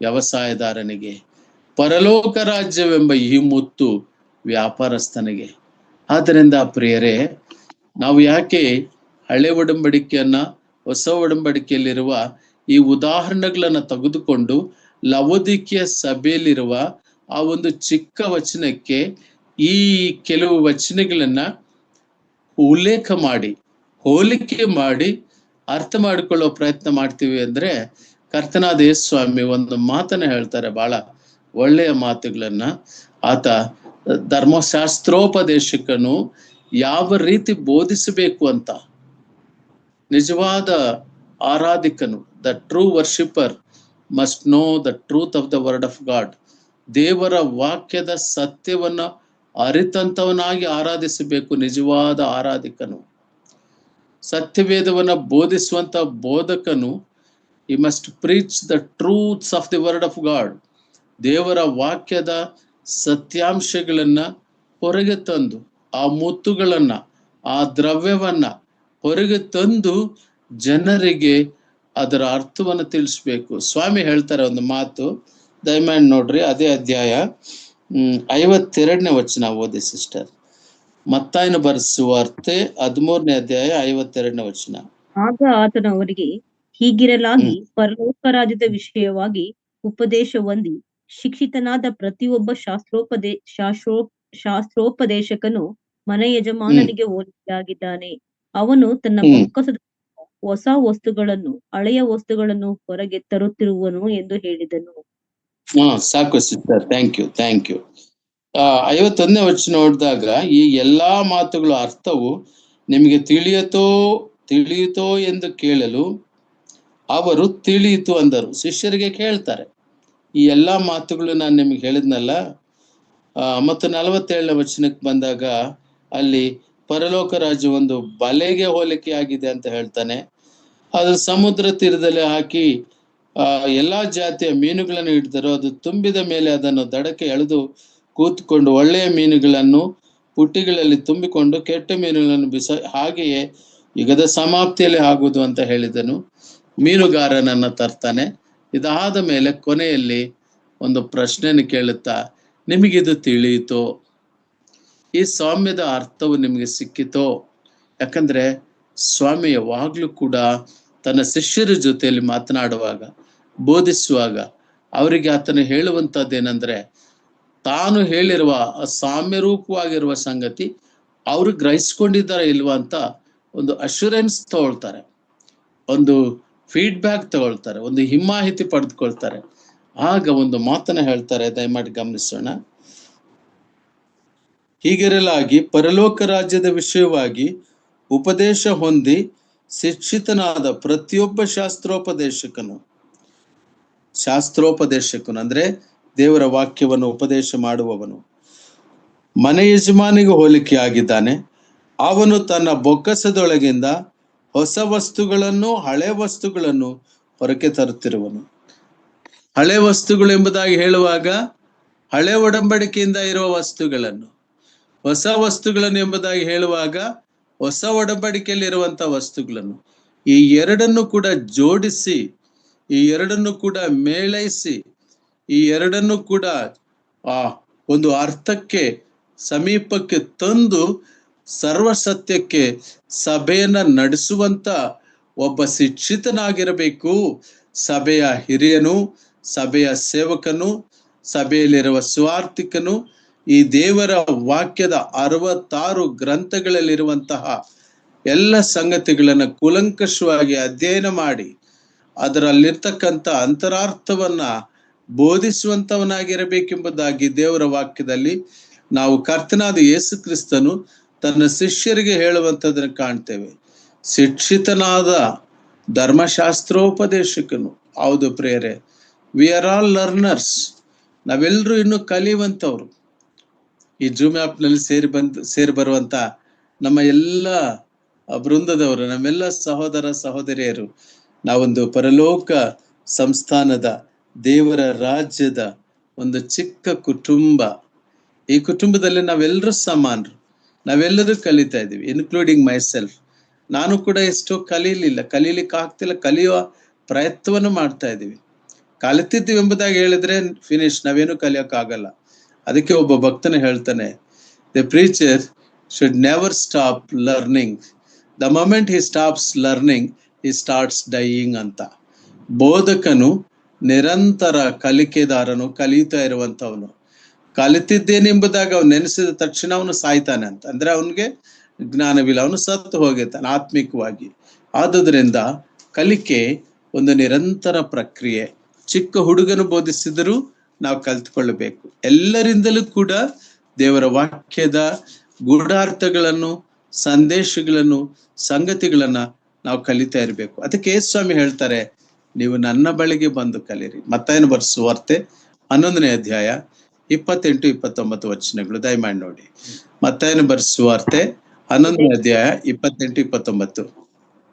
ವ್ಯವಸಾಯದಾರನಿಗೆ, ಪರಲೋಕ ರಾಜ್ಯವೆಂಬ ಈ ಮುತ್ತು ವ್ಯಾಪಾರಸ್ಥನಿಗೆ. ಆದ್ದರಿಂದ ಪ್ರಿಯರೇ, ನಾವು ಯಾಕೆ ಹಳೆ ಒಡಂಬಡಿಕೆಯನ್ನ ಹೊಸ ಒಡಂಬಡಿಕೆಯಲ್ಲಿರುವ ಈ ಉದಾಹರಣೆಗಳನ್ನ ತೆಗೆದುಕೊಂಡು ಲವೋದಿಕೀಯ ಸಭೆಯಲ್ಲಿರುವ ಆ ಒಂದು ಚಿಕ್ಕ ವಚನಕ್ಕೆ ಈ ಕೆಲವು ವಚನಗಳನ್ನ ಉಲ್ಲೇಖ ಮಾಡಿ, ಹೋಲಿಕೆ ಮಾಡಿ ಅರ್ಥ ಮಾಡಿಕೊಳ್ಳೋ ಪ್ರಯತ್ನ ಮಾಡ್ತೀವಿ ಅಂದ್ರೆ, ಕರ್ತನಾದ ಯೇಸು ಸ್ವಾಮಿ ಒಂದು ಮಾತನ್ನ ಹೇಳ್ತಾರೆ, ಬಹಳ ಒಳ್ಳೆಯ ಮಾತುಗಳನ್ನ. ಆತ ಧರ್ಮಶಾಸ್ತ್ರೋಪದೇಶಕನು ಯಾವ ರೀತಿ ಬೋಧಿಸಬೇಕು ಅಂತ, ನಿಜವಾದ ಆರಾಧಿಕನು, the true worshipper must know the truth of the word of God, ದೇವರ ವಾಕ್ಯದ ಸತ್ಯವನ್ನ ಅರಿತಂತವನಾಗಿ ಆರಾಧಿಸಬೇಕು ನಿಜವಾದ ಆರಾಧಿಕನು. ಸತ್ಯವೇದವನ್ನ ಬೋಧಿಸುವಂತ ಬೋಧಕನು, he must preach the truths of the word of God. ದೇವರ ವಾಕ್ಯದ ಸತ್ಯಾಂಶಗಳನ್ನ ಹೊರಗೆ ತಂದು, ಆ ಮುತ್ತುಗಳನ್ನ, ಆ ದ್ರವ್ಯವನ್ನ ಹೊರಗೆ ತಂದು ಜನರಿಗೆ ಅದರ ಅರ್ಥವನ್ನು ತಿಳಿಸ್ಬೇಕು. ಸ್ವಾಮಿ ಹೇಳ್ತಾರೆ ಒಂದು ಮಾತು, ದಯಮಾಡಿ ನೋಡ್ರಿ, ಅದೇ ಅಧ್ಯಾಯ 52ನೇ ವಚನ ಓದಿ ಸಿಸ್ಟರ್. ಮತ್ತಾಯನ ಬರೆಸುವಾರ್ತೆ 13ನೇ ಅಧ್ಯಾಯ 52ನೇ ವಚನ. ಆಗ ಆತನು ಅವರಿಗೆ, ಹೀಗಿರಲಾಗಿ ಪರಲೋಕ ರಾಜ್ಯದ ವಿಷಯವಾಗಿ ಉಪದೇಶ ಹೊಂದಿ ಶಿಕ್ಷಿತನಾದ ಪ್ರತಿಯೊಬ್ಬ ಶಾಸ್ತ್ರೋಪದೇಶಕನು ಮನೆ ಯಜಮಾನನಿಗೆ ಹೋಲಿಕೆಯಾಗಿದ್ದಾನೆ. ಅವನು ತನ್ನ ಬೊಕ್ಕಸದ ಹೊಸ ವಸ್ತುಗಳನ್ನು ಹಳೆಯ ವಸ್ತುಗಳನ್ನು ಹೊರಗೆ ತರುತ್ತಿರುವನು ಎಂದು ಹೇಳಿದನು. ಸಾಕು ಸಿಸ್ಟರ್, ಥ್ಯಾಂಕ್ ಯು. 51ನೇ ವಚನ ನೋಡಿದಾಗ, ಈ ಎಲ್ಲಾ ಮಾತುಗಳ ಅರ್ಥವು ನಿಮಗೆ ತಿಳಿಯಿತೋ ಎಂದು ಕೇಳಲು ಅವರು ತಿಳಿಯಿತು ಅಂದರು. ಶಿಷ್ಯರಿಗೆ ಕೇಳ್ತಾರೆ, ಈ ಎಲ್ಲಾ ಮಾತುಗಳು ನಾನು ನಿಮ್ಗೆ ಹೇಳಿದ್ನಲ್ಲ. ಮತ್ತು 47ನೇ ವಚನಕ್ಕೆ ಬಂದಾಗ ಅಲ್ಲಿ ಪರಲೋಕ ರಾಜ್ಯ ಒಂದು ಬಲೆಗೆ ಹೋಲಿಕೆ ಆಗಿದೆ ಅಂತ ಹೇಳ್ತಾನೆ. ಅದು ಸಮುದ್ರ ತೀರದಲ್ಲಿ ಹಾಕಿ ಎಲ್ಲಾ ಜಾತಿಯ ಮೀನುಗಳನ್ನು ಹಿಡಿದರು. ಅದು ತುಂಬಿದ ಮೇಲೆ ಅದನ್ನು ದಡಕ್ಕೆ ಎಳೆದು ಕೂತ್ಕೊಂಡು ಒಳ್ಳೆಯ ಮೀನುಗಳನ್ನು ಪುಟ್ಟಿಗಳಲ್ಲಿ ತುಂಬಿಕೊಂಡು ಕೆಟ್ಟ ಮೀನುಗಳನ್ನು ಹಾಗೆಯೇ ಯುಗದ ಸಮಾಪ್ತಿಯಲ್ಲಿ ಆಗುವುದು ಅಂತ ಹೇಳಿದನು. ಮೀನುಗಾರನನ್ನ ತರ್ತಾನೆ. ಇದಾದ ಮೇಲೆ ಕೊನೆಯಲ್ಲಿ ಒಂದು ಪ್ರಶ್ನೆಯನ್ನು ಕೇಳುತ್ತಾ, ನಿಮಗಿದು ತಿಳಿಯಿತೋ? ಈ ಸಾಮ್ಯದ ಅರ್ಥವು ನಿಮಗೆ ಸಿಕ್ಕಿತೋ? ಯಾಕಂದ್ರೆ ಸ್ವಾಮಿ ಯಾವಾಗ್ಲೂ ಕೂಡ ತನ್ನ ಶಿಷ್ಯರ ಜೊತೆಯಲ್ಲಿ ಮಾತನಾಡುವಾಗ, ಬೋಧಿಸುವಾಗ ಅವರಿಗೆ ಆತನು ಹೇಳುವಂತದ್ದೇನೆಂದ್ರೆ, ತಾನು ಹೇಳಿರುವ ಸಾಮ್ಯ ರೂಪವಾಗಿರುವ ಸಂಗತಿ ಅವರು ಗ್ರಹಿಸ್ಕೊಂಡಿದ್ದಾರೆ ಇಲ್ವಾ ಅಂತ ಒಂದು ಅಶ್ಯೂರೆನ್ಸ್ ತಗೊಳ್ತಾರೆ, ಒಂದು ಫೀಡ್ಬ್ಯಾಕ್ ತಗೊಳ್ತಾರೆ, ಒಂದು ಹಿಮ್ಮಾಹಿತಿ ಪಡೆದುಕೊಳ್ತಾರೆ. ಆಗ ಒಂದು ಮಾತನ್ನ ಹೇಳ್ತಾರೆ, ದಯಮಾಡಿ ಗಮನಿಸೋಣ. ಹೀಗಿರಲಾಗಿ ಪರಲೋಕ ರಾಜ್ಯದ ವಿಷಯವಾಗಿ ಉಪದೇಶ ಹೊಂದಿ ಶಿಕ್ಷಿತನಾದ ಪ್ರತಿಯೊಬ್ಬ ಶಾಸ್ತ್ರೋಪದೇಶಕನು ಅಂದ್ರೆ ದೇವರ ವಾಕ್ಯವನ್ನು ಉಪದೇಶ ಮಾಡುವವನು ಮನೆ ಯಜಮಾನಿಗೆ ಹೋಲಿಕೆಯಾಗಿದ್ದಾನೆ. ಅವನು ತನ್ನ ಬೊಕ್ಕಸದೊಳಗಿಂದ ಹೊಸ ವಸ್ತುಗಳನ್ನು ಹಳೆ ವಸ್ತುಗಳನ್ನು ಹೊರಕ್ಕೆ ತರುತ್ತಿರುವನು. ಹಳೆ ವಸ್ತುಗಳು ಎಂಬುದಾಗಿ ಹೇಳುವಾಗ ಹಳೆ ಒಡಂಬಡಿಕೆಯಿಂದ ಇರುವ ವಸ್ತುಗಳನ್ನು, ಹೊಸ ವಸ್ತುಗಳನ್ನು ಎಂಬುದಾಗಿ ಹೇಳುವಾಗ ಹೊಸ ಒಡಂಬಡಿಕೆಯಲ್ಲಿ ಇರುವಂತಹ ವಸ್ತುಗಳನ್ನು, ಈ ಎರಡನ್ನು ಕೂಡ ಜೋಡಿಸಿ, ಈ ಎರಡನ್ನು ಕೂಡ ಮೇಳೈಸಿ, ಈ ಎರಡನ್ನು ಕೂಡ ಒಂದು ಅರ್ಥಕ್ಕೆ ಸಮೀಪಕ್ಕೆ ತಂದು ಸರ್ವಸತ್ಯಕ್ಕೆ ಸಭೆಯನ್ನ ನಡೆಸುವಂತ ಒಬ್ಬ ಶಿಕ್ಷಿತನಾಗಿರಬೇಕು. ಸಭೆಯ ಹಿರಿಯನು, ಸಭೆಯ ಸೇವಕನು, ಸಭೆಯಲ್ಲಿರುವ ಸ್ವಾರ್ಥಿಕನು ಈ ದೇವರ ವಾಕ್ಯದ 66 ಗ್ರಂಥಗಳಲ್ಲಿರುವಂತಹ ಎಲ್ಲ ಸಂಗತಿಗಳನ್ನು ಕೂಲಂಕಷವಾಗಿ ಅಧ್ಯಯನ ಮಾಡಿ ಅದರಲ್ಲಿರ್ತಕ್ಕಂಥ ಅಂತರಾರ್ಥವನ್ನ ಬೋಧಿಸುವಂತವನಾಗಿರಬೇಕೆಂಬುದಾಗಿ ದೇವರ ವಾಕ್ಯದಲ್ಲಿ ನಾವು ಕರ್ತನಾದ ಯೇಸು ಕ್ರಿಸ್ತನು ತನ್ನ ಶಿಷ್ಯರಿಗೆ ಹೇಳುವಂಥದ್ದನ್ನು ಕಾಣ್ತೇವೆ. ಶಿಕ್ಷಿತನಾದ ಧರ್ಮಶಾಸ್ತ್ರೋಪದೇಶಕನು. ಹೌದು ಪ್ರಿಯರೇ, ವಿ ಆರ್ ಆಲ್ ಲರ್ನರ್ಸ್. ನಾವೆಲ್ಲರೂ ಇನ್ನು ಕಲಿಯುವಂಥವ್ರು. ಈ ಜೂಮ್ ಆಪ್ ನಲ್ಲಿ ಸೇರಿ ಬರುವಂತ ನಮ್ಮ ಎಲ್ಲ ಬೃಂದದವರು, ನಮ್ಮೆಲ್ಲ ಸಹೋದರ ಸಹೋದರಿಯರು, ನಾವೊಂದು ಪರಲೋಕ ಸಂಸ್ಥಾನದ ದೇವರ ರಾಜ್ಯದ ಒಂದು ಚಿಕ್ಕ ಕುಟುಂಬ. ಈ ಕುಟುಂಬದಲ್ಲಿ ನಾವೆಲ್ಲರೂ ಸಮಾನರು, ನಾವೆಲ್ಲರೂ ಕಲಿತಾ ಇದ್ದೀವಿ, ಇನ್ಕ್ಲೂಡಿಂಗ್ ಮೈ ಸೆಲ್ಫ್. ನಾನು ಕೂಡ ಎಷ್ಟೋ ಕಲೀಲಿಕ್ಕೆ ಆಗ್ತಿಲ್ಲ, ಕಲಿಯುವ ಪ್ರಯತ್ನವನ್ನು ಮಾಡ್ತಾ ಇದ್ದೀವಿ. ಕಲಿತಿದ್ದೀವಿ ಎಂಬುದಾಗಿ ಹೇಳಿದ್ರೆ ಫಿನಿಶ್, ನಾವೇನು ಕಲಿಯೋಕ್ಕಾಗಲ್ಲ. ಅದಕ್ಕೆ ಒಬ್ಬ ಭಕ್ತನ ಹೇಳ್ತಾನೆ, the preacher should never stop learning. The moment he stops learning he starts dying ಅಂತ. ಬೋಧಕನು ನಿರಂತರ ಕಲಿಕೆದಾರನು, ಕಲಿಯುತ್ತಾ ಇರುವಂತವನು. ಕಲಿತಿದ್ದೇನೆಂಬುದಾಗಿ ಅವನು ನೆನೆಸಿದ ತಕ್ಷಣ ಅವನು ಸಾಯ್ತಾನೆ ಅಂತ, ಅಂದ್ರೆ ಅವನಿಗೆ ಜ್ಞಾನವಿಲ್ಲ, ಅವನು ಸತ್ತು ಹೋಗಿರ್ತಾನೆ ಆತ್ಮಿಕವಾಗಿ. ಆದುದರಿಂದ ಕಲಿಕೆ ಒಂದು ನಿರಂತರ ಪ್ರಕ್ರಿಯೆ. ಚಿಕ್ಕ ಹುಡುಗನು ಬೋಧಿಸಿದರೂ ನಾವು ಕಲ್ತ್ಕೊಳ್ಳಬೇಕು. ಎಲ್ಲರಿಂದಲೂ ಕೂಡ ದೇವರ ವಾಕ್ಯದ ಗೂಢಾರ್ಥಗಳನ್ನು, ಸಂದೇಶಗಳನ್ನು, ಸಂಗತಿಗಳನ್ನ ನಾವು ಕಲಿತಾ ಇರಬೇಕು. ಅದಕ್ಕೆ ಸ್ವಾಮಿ ಹೇಳ್ತಾರೆ, ನೀವು ನನ್ನ ಬಳಿಗೆ ಬಂದು ಕಲಿರಿ. ಮತ್ತಾಯನ ಬರೆದ ಸುವಾರ್ತೆ 11ನೇ ಅಧ್ಯಾಯ 28-29 ವಚನಗಳು ದಯಮಾಡಿ ನೋಡಿ. ಮತ್ತಾಯನ ಬರೆದ ಸುವಾರ್ತೆ 11ನೇ ಅಧ್ಯಾಯ 28-29.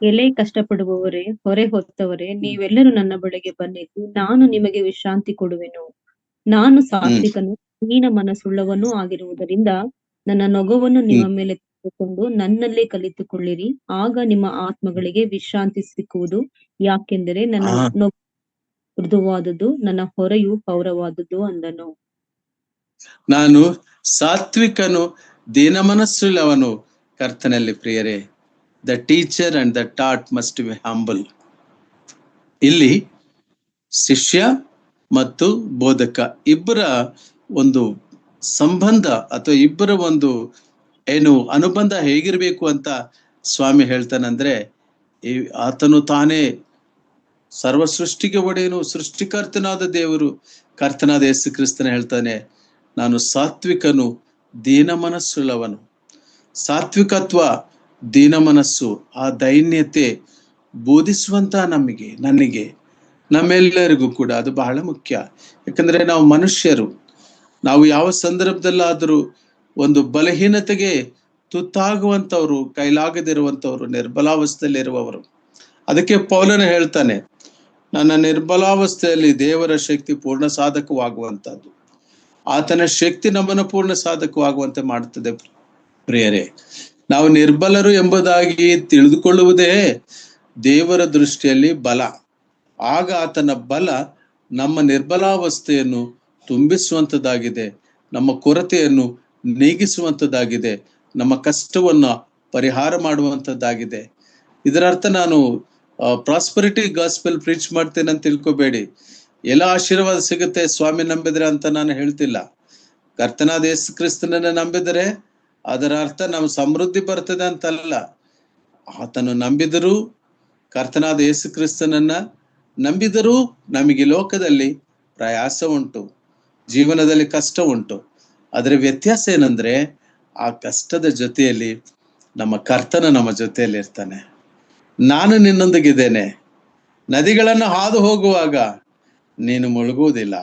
ಎಲೆ ಕಷ್ಟಪಡುವವರೇ, ಹೊರೆ ಹೊತ್ತವರೇ, ನೀವೆಲ್ಲರೂ ನನ್ನ ಬಳಿಗೆ ಬನ್ನಿರಿ, ನಾನು ನಿಮಗೆ ವಿಶ್ರಾಂತಿ ಕೊಡುವೆನು. ನಾನು ಸಾತ್ವಿಕನು, ದೀನ ಮನಸ್ಸುಳ್ಳವನೂ ಆಗಿರುವುದರಿಂದ ನನ್ನ ನೊಗವನ್ನು ನಿಮ್ಮ ಮೇಲೆ ತೆಗೆದುಕೊಂಡು ನನ್ನಲ್ಲಿ ಕಲಿತುಕೊಳ್ಳಿರಿ, ಆಗ ನಿಮ್ಮ ಆತ್ಮಗಳಿಗೆ ವಿಶ್ರಾಂತಿ ಸಿಕ್ಕುವುದು. ಯಾಕೆಂದರೆ ನನ್ನ ನೊಗ ಮೃದುವಾದುದು, ನನ್ನ ಹೊರೆಯು ಹೌರವಾದುದು ಅಂದನು. ನಾನು ಸಾತ್ವಿಕನು, ದೀನ ಮನಸ್ಸುಳ್ಳವನು ಕರ್ತನಲ್ಲಿ. ಪ್ರಿಯರೇ, the teacher and the taught must be humble. ಇಲ್ಲಿ ಶಿಷ್ಯ ಮತ್ತು ಬೋಧಕ ಇಬ್ಬರ ಒಂದು ಸಂಬಂಧ ಅಥವಾ ಇಬ್ಬರ ಒಂದು ಅನುಬಂಧ ಹೇಗಿರ್ಬೇಕು ಅಂತ ಸ್ವಾಮಿ ಹೇಳ್ತಾನಂದ್ರೆ, ಆತನು ತಾನೇ ಸರ್ವ ಸೃಷ್ಟಿಗೆ ಒಡೆಯನು, ಸೃಷ್ಟಿಕರ್ತನಾದ ದೇವರು, ಕರ್ತನಾದ ಯೇಸು ಕ್ರಿಸ್ತನ ಹೇಳ್ತಾನೆ, ನಾನು ಸಾತ್ವಿಕನು, ದೀನ ಮನಸ್ಸುಳ್ಳವನು. ಸಾತ್ವಿಕತ್ವ, ದೀನ ಮನಸ್ಸು, ಆ ದೈನ್ಯತೆ ಬೋಧಿಸುವಂತ ನನಗೆ ನಮ್ಮೆಲ್ಲರಿಗೂ ಕೂಡ ಅದು ಬಹಳ ಮುಖ್ಯ. ಯಾಕಂದ್ರೆ ನಾವು ಮನುಷ್ಯರು, ನಾವು ಯಾವ ಸಂದರ್ಭದಲ್ಲಾದರೂ ಒಂದು ಬಲಹೀನತೆಗೆ ತುತ್ತಾಗುವಂತವ್ರು, ಕೈಲಾಗದಿರುವಂತವ್ರು, ನಿರ್ಬಲಾವಸ್ಥೆಯಲ್ಲಿರುವವರು. ಅದಕ್ಕೆ ಪೌಲನು ಹೇಳ್ತಾನೆ, ನನ್ನ ನಿರ್ಬಲಾವಸ್ಥೆಯಲ್ಲಿ ದೇವರ ಶಕ್ತಿ ಪೂರ್ಣ ಸಾಧಕವಾಗುವಂತದ್ದು. ಆತನ ಶಕ್ತಿ ನಮ್ಮನ್ನು ಪೂರ್ಣ ಸಾಧಕವಾಗುವಂತೆ ಮಾಡುತ್ತದೆ. ಪ್ರಿಯರೇ, ನಾವು ನಿರ್ಬಲರು ಎಂಬುದಾಗಿ ತಿಳಿದುಕೊಳ್ಳುವುದೇ ದೇವರ ದೃಷ್ಟಿಯಲ್ಲಿ ಬಲ. ಆಗ ಆತನ ಬಲ ನಮ್ಮ ನಿರ್ಬಲಾವಸ್ಥೆಯನ್ನು ತುಂಬಿಸುವಂಥದ್ದಾಗಿದೆ, ನಮ್ಮ ಕೊರತೆಯನ್ನು ನೀಗಿಸುವಂಥದ್ದಾಗಿದೆ, ನಮ್ಮ ಕಷ್ಟವನ್ನು ಪರಿಹಾರ ಮಾಡುವಂಥದ್ದಾಗಿದೆ. ಇದರರ್ಥ ನಾನು ಪ್ರಾಸ್ಪರಿಟಿ ಗಾಸ್ಪೆಲ್ ಪ್ರೀಚ್ ಮಾಡ್ತೇನೆ ಅಂತ ತಿಳ್ಕೊಬೇಡಿ. ಎಲ್ಲ ಆಶೀರ್ವಾದ ಸಿಗುತ್ತೆ ಸ್ವಾಮಿ ನಂಬಿದ್ರೆ ಅಂತ ನಾನು ಹೇಳ್ತಿಲ್ಲ. ಕರ್ತನಾದ ಯೇಸು ಕ್ರಿಸ್ತನನ್ನ ನಂಬಿದರೆ ಅದರ ಅರ್ಥ ನಮ್ಮ ಸಮೃದ್ಧಿ ಬರ್ತದೆ ಅಂತಲ್ಲ. ಆತನು ನಂಬಿದರೂ, ಕರ್ತನಾದ ಯೇಸು ಕ್ರಿಸ್ತನನ್ನ ನಂಬಿದರೂ ನಮಗೆ ಲೋಕದಲ್ಲಿ ಪ್ರಯಾಸ ಉಂಟು, ಜೀವನದಲ್ಲಿ ಕಷ್ಟ ಉಂಟು. ಅದರ ವ್ಯತ್ಯಾಸ ಏನಂದ್ರೆ, ಆ ಕಷ್ಟದ ಜೊತೆಯಲ್ಲಿ ನಮ್ಮ ಕರ್ತನ ನಮ್ಮ ಜೊತೆಯಲ್ಲಿ ಇರ್ತಾನೆ. ನಾನು ನಿನ್ನೊಂದಿಗಿದ್ದೇನೆ, ನದಿಗಳನ್ನು ಹಾದು ಹೋಗುವಾಗ ನೀನು ಮುಳುಗುವುದಿಲ್ಲ.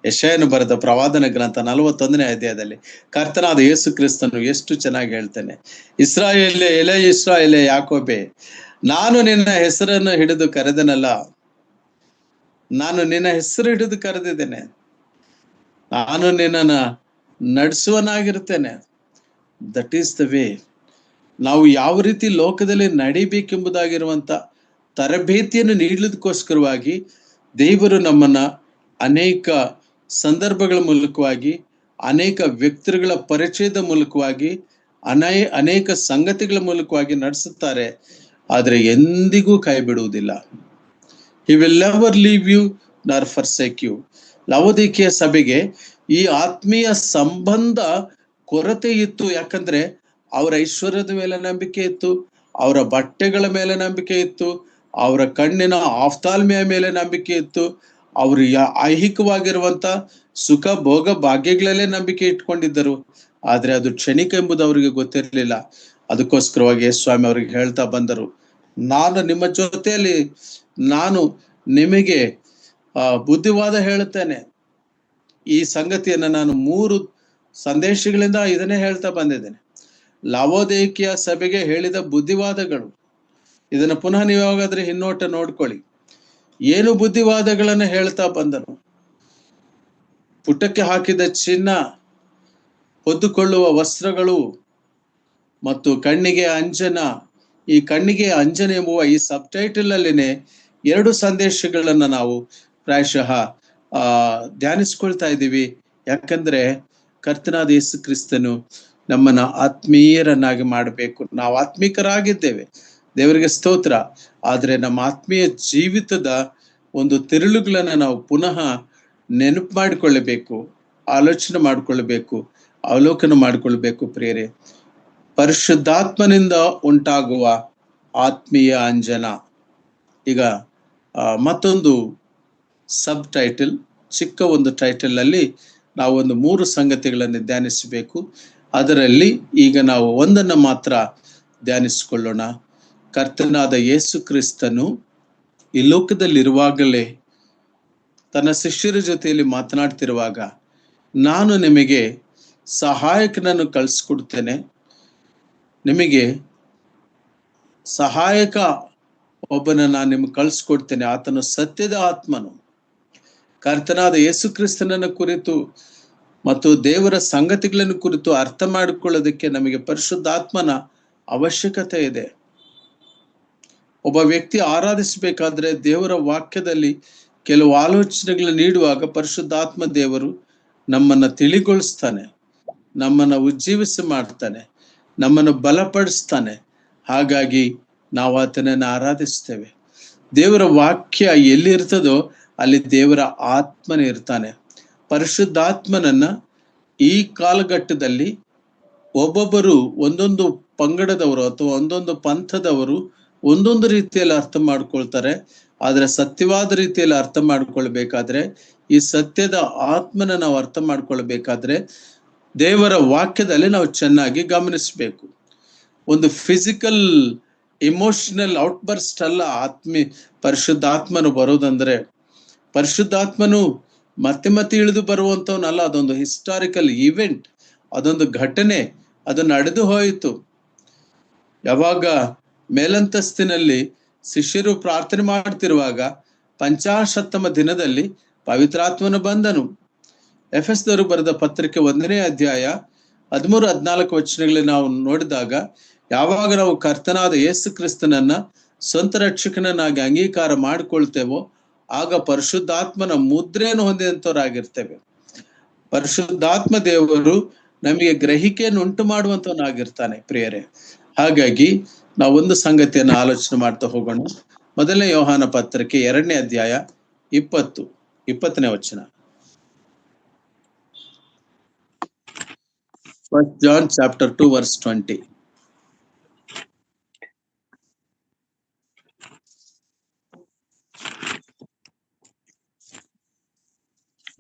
ಯೆಶಾಯನು ಬರೆದ ಪ್ರವಾದನ ಗ್ರಂಥ 41ನೇ ಅಧ್ಯಾಯದಲ್ಲಿ ಕರ್ತನಾದ ಯೇಸು ಕ್ರಿಸ್ತನು ಎಷ್ಟು ಚೆನ್ನಾಗಿ ಹೇಳ್ತಾನೆ, ಇಸ್ರಾಯೇಲೇ, ಎಲೆ ಇಸ್ರಾಯೇಲೇ, ಯಾಕೋಬೆ, ನಾನು ನಿನ್ನ ಹೆಸರನ್ನು ಹಿಡಿದು ಕರೆದನಲ್ಲ, ನಾನು ನಿನ್ನ ಹೆಸರು ಹಿಡಿದು ಕರೆದಿದ್ದೇನೆ, ನಾನು ನಿನ್ನನ್ನ ನಡೆಸುವನಾಗಿರ್ತೇನೆ. That is the way. ನಾವು ಯಾವ ರೀತಿ ಲೋಕದಲ್ಲಿ ನಡಿಬೇಕೆಂಬುದಾಗಿರುವಂತ ತರಬೇತಿಯನ್ನು ನೀಡಲಿದಕ್ಕೋಸ್ಕರವಾಗಿ ದೇವರು ನಮ್ಮನ್ನ ಅನೇಕ ಸಂದರ್ಭಗಳ ಮೂಲಕವಾಗಿ, ಅನೇಕ ವ್ಯಕ್ತಿಗಳ ಪರಿಚಯದ ಮೂಲಕವಾಗಿ, ಅನೇಕ ಸಂಗತಿಗಳ ಮೂಲಕವಾಗಿ ನಡೆಸುತ್ತಾರೆ. ಆದರೆ ಎಂದಿಗೂ ಕೈ ಬಿಡುವುದಿಲ್ಲ. He will never leave you nor forsake you. ಲವೋದಿಕೀಯ ಸಭೆಗೆ ಈ ಆತ್ಮೀಯ ಸಂಬಂಧ ಕೊರತೆ ಇತ್ತು. ಯಾಕಂದ್ರೆ ಅವರ ಐಶ್ವರ್ಯದ ಮೇಲೆ ನಂಬಿಕೆ ಇತ್ತು, ಅವರ ಬಟ್ಟೆಗಳ ಮೇಲೆ ನಂಬಿಕೆ ಇತ್ತು, ಅವರ ಕಣ್ಣಿನ ಆಫ್ತಾಲ್ಮೆಯ ಮೇಲೆ ನಂಬಿಕೆ ಇತ್ತು, ಅವರು ಐಹಿಕವಾಗಿರುವಂತ ಸುಖ ಭೋಗ ಭಾಗ್ಯಗಳಲ್ಲೇ ನಂಬಿಕೆ ಇಟ್ಕೊಂಡಿದ್ದರು. ಆದ್ರೆ ಅದು ಕ್ಷಣಿಕ ಎಂಬುದು ಅವರಿಗೆ ಗೊತ್ತಿರಲಿಲ್ಲ. ಅದಕ್ಕೋಸ್ಕರವಾಗಿ ಸ್ವಾಮಿ ಅವರಿಗೆ ಹೇಳ್ತಾ ಬಂದರು, ನಾನು ನಿಮ್ಮ ಜೊತೆಯಲ್ಲಿ, ನಾನು ನಿಮಗೆ ಬುದ್ಧಿವಾದ ಹೇಳುತ್ತೇನೆ. ಈ ಸಂಗತಿಯನ್ನ ನಾನು 3 ಸಂದೇಶಗಳಿಂದ ಇದನ್ನೇ ಹೇಳ್ತಾ ಬಂದಿದ್ದೇನೆ. ಲವೋದಿಕೀಯ ಸಭೆಗೆ ಹೇಳಿದ ಬುದ್ಧಿವಾದಗಳು, ಇದನ್ನ ಪುನಃ ನೀವು ಯಾವಾಗಾದ್ರೆ ಹಿನ್ನೋಟ ನೋಡ್ಕೊಳ್ಳಿ. ಏನು ಬುದ್ಧಿವಾದಗಳನ್ನು ಹೇಳ್ತಾ ಬಂದನು? ಪುಟಕ್ಕೆ ಹಾಕಿದ ಚಿನ್ನ, ಹೊದ್ದುಕೊಳ್ಳುವ ವಸ್ತ್ರಗಳು ಮತ್ತು ಕಣ್ಣಿಗೆ ಅಂಜನ. ಈ ಕಣ್ಣಿಗೆ ಅಂಜನ ಎಂಬುವ ಈ ಸಬ್ ಟೈಟಲ್ ಅಲ್ಲಿನೇ 2 ಸಂದೇಶಗಳನ್ನ ನಾವು ಪ್ರಾಯಶಃ ಧ್ಯಾನಿಸ್ಕೊಳ್ತಾ ಇದ್ದೀವಿ. ಯಾಕಂದ್ರೆ ಕರ್ತನಾದ ಯೇಸು ಕ್ರಿಸ್ತನು ನಮ್ಮನ್ನ ಆತ್ಮೀಯರನ್ನಾಗಿ ಮಾಡಬೇಕು. ನಾವು ಆತ್ಮೀಕರಾಗಿದ್ದೇವೆ, ದೇವರಿಗೆ ಸ್ತೋತ್ರ. ಆದ್ರೆ ನಮ್ಮ ಆತ್ಮೀಯ ಜೀವಿತದ ಒಂದು ತಿರುಳುಗಳನ್ನ ನಾವು ಪುನಃ ನೆನಪು ಮಾಡಿಕೊಳ್ಳಬೇಕು, ಆಲೋಚನೆ ಮಾಡಿಕೊಳ್ಳಬೇಕು, ಅವಲೋಕನ ಮಾಡಿಕೊಳ್ಬೇಕು. ಪ್ರಿಯರೇ, ಪರಿಶುದ್ಧಾತ್ಮನಿಂದ ಉಂಟಾಗುವ ಆತ್ಮೀಯ ಅಂಜನ. ಈಗ ಮತ್ತೊಂದು ಸಬ್ ಟೈಟಲ್, ಚಿಕ್ಕ ಒಂದು ಟೈಟಲ್ ಅಲ್ಲಿ ನಾವು ಒಂದು 3 ಸಂಗತಿಗಳನ್ನು ಧ್ಯಾನಿಸಬೇಕು. ಅದರಲ್ಲಿ ಈಗ ನಾವು ಒಂದನ್ನು ಮಾತ್ರ ಧ್ಯಾನಿಸಿಕೊಳ್ಳೋಣ. ಕರ್ತನಾದ ಯೇಸು ಕ್ರಿಸ್ತನು ಈ ಲೋಕದಲ್ಲಿರುವಾಗಲೇ ತನ್ನ ಶಿಷ್ಯರ ಜೊತೆಯಲ್ಲಿ ಮಾತನಾಡ್ತಿರುವಾಗ, ನಾನು ನಿಮಗೆ ಸಹಾಯಕನನ್ನು ಕಳಿಸ್ಕೊಡ್ತೇನೆ, ನಿಮಗೆ ಸಹಾಯಕ ಒಬ್ಬನ ನಾನು ನಿಮ್ಗೆ ಕಳಿಸ್ಕೊಡ್ತೇನೆ, ಆತನು ಸತ್ಯದ ಆತ್ಮನು. ಕರ್ತನಾದ ಯೇಸು ಕ್ರಿಸ್ತನನ್ನ ಕುರಿತು ಮತ್ತು ದೇವರ ಸಂಗತಿಗಳನ್ನು ಕುರಿತು ಅರ್ಥ ಮಾಡಿಕೊಳ್ಳೋದಕ್ಕೆ ನಮಗೆ ಪರಿಶುದ್ಧಾತ್ಮನ ಅವಶ್ಯಕತೆ ಇದೆ. ಒಬ್ಬ ವ್ಯಕ್ತಿ ಆರಾಧಿಸಬೇಕಾದ್ರೆ ದೇವರ ವಾಕ್ಯದಲ್ಲಿ ಕೆಲವು ಆಲೋಚನೆಗಳನ್ನು ನೀಡುವಾಗ ಪರಿಶುದ್ಧಾತ್ಮ ದೇವರು ನಮ್ಮನ್ನ ತಿಳಿಗೊಳಿಸ್ತಾನೆ, ನಮ್ಮನ್ನ ಉಜ್ಜೀವಿಸಿ ಮಾಡ್ತಾನೆ, ನಮ್ಮನ್ನು ಬಲಪಡಿಸ್ತಾನೆ. ಹಾಗಾಗಿ ನಾವು ಆತನನ್ನು ಆರಾಧಿಸ್ತೇವೆ. ದೇವರ ವಾಕ್ಯ ಎಲ್ಲಿ ಇರ್ತದೋ ಅಲ್ಲಿ ದೇವರ ಆತ್ಮನೇ ಇರ್ತಾನೆ. ಪರಿಶುದ್ಧಾತ್ಮನನ್ನ ಈ ಕಾಲಘಟ್ಟದಲ್ಲಿ ಒಬ್ಬೊಬ್ಬರು, ಒಂದೊಂದು ಪಂಗಡದವರು ಅಥವಾ ಒಂದೊಂದು ಪಂಥದವರು ಒಂದೊಂದು ರೀತಿಯಲ್ಲಿ ಅರ್ಥ ಮಾಡ್ಕೊಳ್ತಾರೆ. ಆದ್ರೆ ಸತ್ಯವಾದ ರೀತಿಯಲ್ಲಿ ಅರ್ಥ ಮಾಡ್ಕೊಳ್ಬೇಕಾದ್ರೆ, ಈ ಸತ್ಯದ ಆತ್ಮನ ನಾವು ಅರ್ಥ ಮಾಡ್ಕೊಳ್ಬೇಕಾದ್ರೆ ದೇವರ ವಾಕ್ಯದಲ್ಲಿ ನಾವು ಚೆನ್ನಾಗಿ ಗಮನಿಸಬೇಕು. ಒಂದು ಫಿಸಿಕಲ್ ಇಮೋಷನಲ್ ಔಟ್ಬರ್ಸ್ಟ್ ಅಲ್ಲ ಪರಿಶುದ್ಧಾತ್ಮನು ಬರೋದಂದ್ರೆ. ಪರಿಶುದ್ಧಾತ್ಮನು ಮತ್ತೆ ಮತ್ತೆ ಇಳಿದು ಬರುವಂತವನಲ್ಲ, ಅದೊಂದು ಹಿಸ್ಟಾರಿಕಲ್ ಇವೆಂಟ್, ಅದೊಂದು ಘಟನೆ, ಅದು ನಡೆದು ಹೋಯಿತು. ಯಾವಾಗ ಮೇಲಂತಸ್ತಿನಲ್ಲಿ ಶಿಷ್ಯರು ಪ್ರಾರ್ಥನೆ ಮಾಡ್ತಿರುವಾಗ 50ಮ ದಿನದಲ್ಲಿ ಪವಿತ್ರಾತ್ಮನು ಬಂದನು. ಎಫೆಸದವರು ಬರೆದ ಪತ್ರಿಕೆ 1ನೇ ಅಧ್ಯಾಯ 13-14 ವಚನಗಳಲ್ಲಿ ನಾವು ನೋಡಿದಾಗ, ಯಾವಾಗ ನಾವು ಕರ್ತನಾದ ಯೇಸು ಕ್ರಿಸ್ತನನ್ನ ಸ್ವಂತ ರಕ್ಷಕನನ್ನಾಗಿ ಅಂಗೀಕಾರ ಮಾಡಿಕೊಳ್ತೇವೋ ಆಗ ಪರಿಶುದ್ಧಾತ್ಮನ ಮುದ್ರೆಯನ್ನು ಹೊಂದಿದಂತವರಾಗಿರ್ತೇವೆ. ಪರಿಶುದ್ಧಾತ್ಮ ದೇವರು ನಮಗೆ ಗ್ರಹಿಕೆಯನ್ನು ಉಂಟು ಮಾಡುವಂತವನಾಗಿರ್ತಾನೆ ಪ್ರಿಯರೇ. ಹಾಗಾಗಿ ನಾವು ಒಂದು ಸಂಗತಿಯನ್ನು ಆಲೋಚನೆ ಮಾಡ್ತಾ ಹೋಗೋಣ. ಮೊದಲನೇ ಯೋಹಾನ ಪತ್ರಿಕೆ 2ನೇ ಅಧ್ಯಾಯ 20-20ನೇ ವಚನ. First John chapter 2 verse 20.